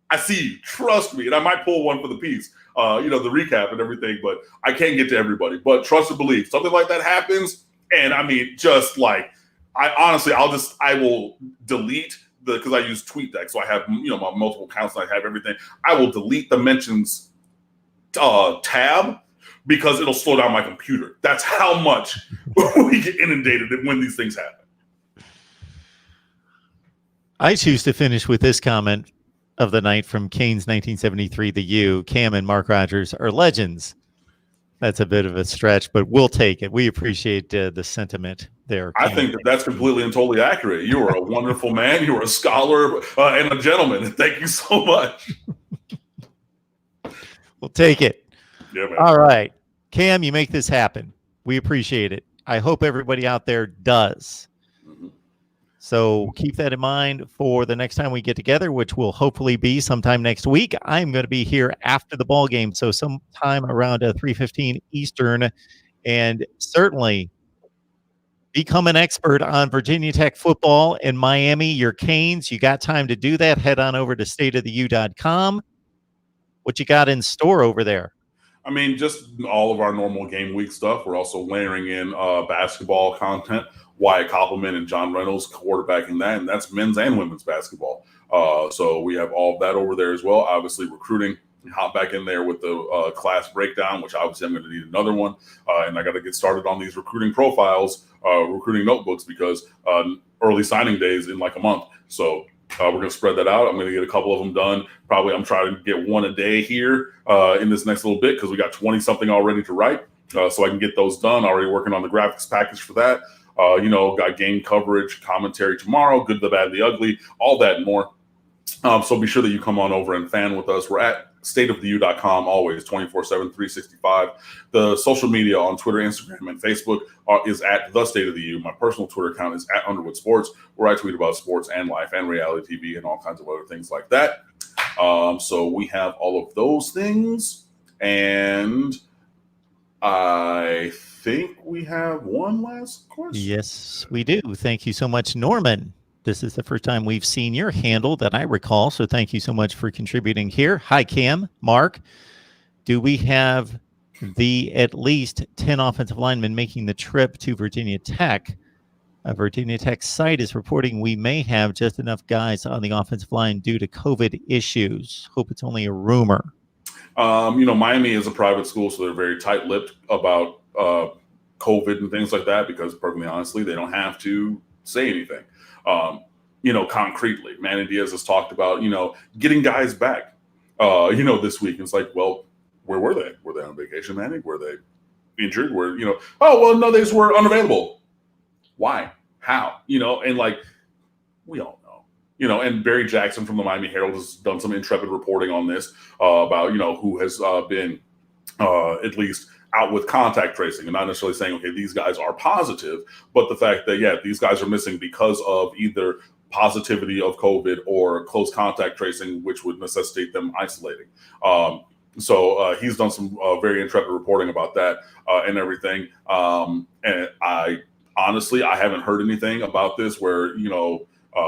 I see you. Trust me. And I might pull one for the piece, the recap and everything, but I can't get to everybody. But trust and believe, something like that happens. And I mean, just like, I will delete because I use TweetDeck. So I have, my multiple accounts and I have everything. I will delete the mentions tab because it'll slow down my computer. That's how much we get inundated when these things happen. I choose to finish with this comment of the night from Canes 1973, the U. Cam and Mark Rogers are legends. That's a bit of a stretch, but we'll take it. We appreciate the sentiment there. I think that's completely and totally accurate. You are a wonderful man. You are a scholar and a gentleman. Thank you so much. We'll take it. Yeah, man. All right. Cam, you make this happen. We appreciate it. I hope everybody out there does. So keep that in mind for the next time we get together, which will hopefully be sometime next week. I'm going to be here after the ball game, so sometime around 3:15 Eastern, and certainly become an expert on Virginia Tech football in Miami. Your Canes, you got time to do that. Head on over to stateoftheu.com. What you got in store over there? I mean, just all of our normal game week stuff. We're also layering in basketball content. Wyatt Koppelman and John Reynolds quarterbacking that, and that's men's and women's basketball. So we have all of that over there as well. Obviously, recruiting, hop back in there with the class breakdown, which obviously I'm going to need another one. And I got to get started on these recruiting profiles, recruiting notebooks, because early signing day is in like a month. So we're going to spread that out. I'm going to get a couple of them done. Probably I'm trying to get one a day here in this next little bit because we got 20-something already to write. So I can get those done. Already working on the graphics package for that. Got game coverage, commentary tomorrow, good, the bad, the ugly, all that and more. So be sure that you come on over and fan with us. We're at stateoftheu.com always, 24/7, 365. The social media on Twitter, Instagram, and Facebook is at The State of the U. My personal Twitter account is at Underwood Sports, where I tweet about sports and life and reality TV and all kinds of other things like that. So we have all of those things. And I think we have one last question. Yes, we do. Thank you so much, Norman. This is the first time we've seen your handle that I recall, so thank you so much for contributing here. Hi, Cam, Mark. Do we have the at least 10 offensive linemen making the trip to Virginia Tech? A Virginia Tech site is reporting we may have just enough guys on the offensive line due to COVID issues. Hope it's only a rumor. Miami is a private school, so they're very tight-lipped about COVID and things like that because, perfectly honestly, they don't have to say anything. Concretely, Manny Diaz has talked about, getting guys back, this week. It's like, well, where were they? Were they on vacation, Manny? Were they injured? No, they just were unavailable. Why? How? And like, we all know, and Barry Jackson from the Miami Herald has done some intrepid reporting on this about, who has been at least out with contact tracing, and not necessarily saying, okay, these guys are positive, but the fact that, these guys are missing because of either positivity of COVID or close contact tracing, which would necessitate them isolating. So he's done some very intrepid reporting about that and everything. And I haven't heard anything about this where,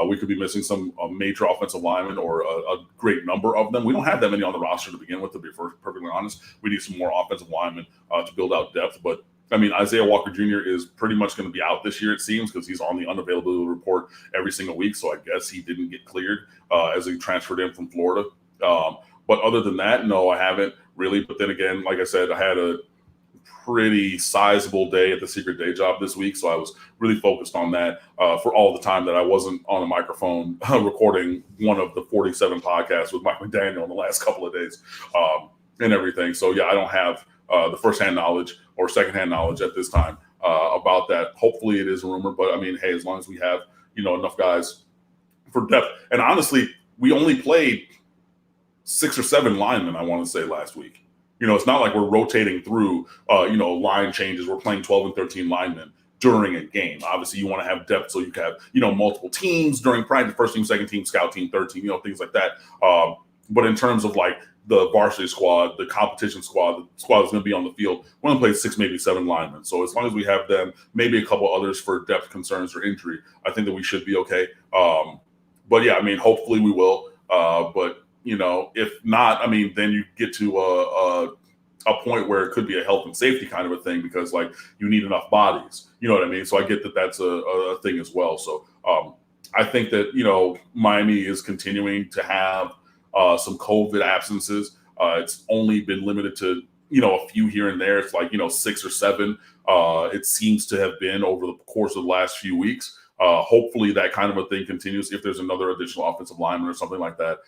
we could be missing some major offensive linemen or a great number of them. We don't have that many on the roster to begin with, to be perfectly honest. We need some more offensive linemen to build out depth. But, Isaiah Walker Jr. is pretty much going to be out this year, it seems, because he's on the unavailability report every single week. So I guess he didn't get cleared as he transferred in from Florida. But other than that, no, I haven't really. But then again, like I said, I had a pretty sizable day at the secret day job this week, so I was really focused on that for all the time that I wasn't on a microphone recording one of the 47 podcasts with Mike McDaniel in the last couple of days and everything. So I don't have the firsthand knowledge or secondhand knowledge at this time about that. Hopefully it is a rumor, but hey, as long as we have enough guys for depth. And honestly, we only played 6 or 7 linemen, I want to say, last week. It's not like we're rotating through, line changes. We're playing 12 and 13 linemen during a game. Obviously, you want to have depth so you can have, multiple teams during practice, first team, second team, scout team, third team, things like that. But in terms of like the varsity squad, the competition squad, the squad that's going to be on the field, we're going to play 6, maybe 7 linemen. So as long as we have them, maybe a couple others for depth concerns or injury, I think that we should be okay. But hopefully we will. But if not, then you get to a point where it could be a health and safety kind of a thing because like you need enough bodies, you know what I mean? So I get that that's a thing as well. So I think that, Miami is continuing to have some COVID absences. It's only been limited to, a few here and there. It's like, 6 or 7 it seems to have been over the course of the last few weeks. Hopefully that kind of a thing continues. If there's another additional offensive lineman or something like that,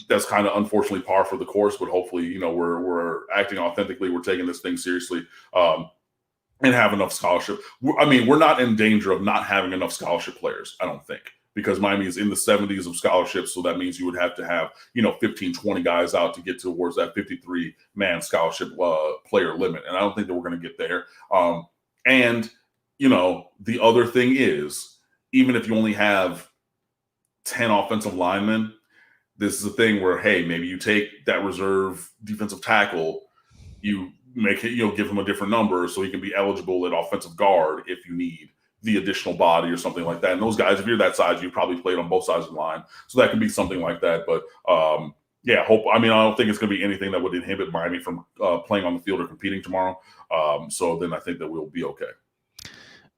that's kind of unfortunately par for the course. But hopefully, we're acting authentically. We're taking this thing seriously and have enough scholarship. We're not in danger of not having enough scholarship players, I don't think, because Miami is in the 70s of scholarships. So that means you would have to have, 15, 20 guys out to get towards that 53-man scholarship player limit. And I don't think that we're going to get there. The other thing is, even if you only have 10 offensive linemen, this is a thing where, hey, maybe you take that reserve defensive tackle, you make it, give him a different number so he can be eligible at offensive guard if you need the additional body or something like that. And those guys, if you're that size, you probably played on both sides of the line. So that could be something like that. But I don't think it's going to be anything that would inhibit Miami from playing on the field or competing tomorrow. So then I think that we'll be okay.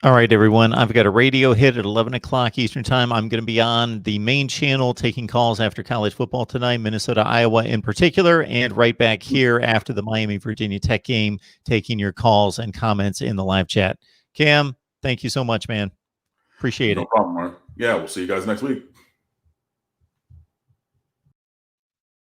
All right, everyone. I've got a radio hit at 11 o'clock Eastern time. I'm going to be on the main channel taking calls after college football tonight, Minnesota, Iowa in particular, and right back here after the Miami-Virginia Tech game, taking your calls and comments in the live chat. Cam, thank you so much, man. Appreciate it. No problem, man. Yeah, we'll see you guys next week.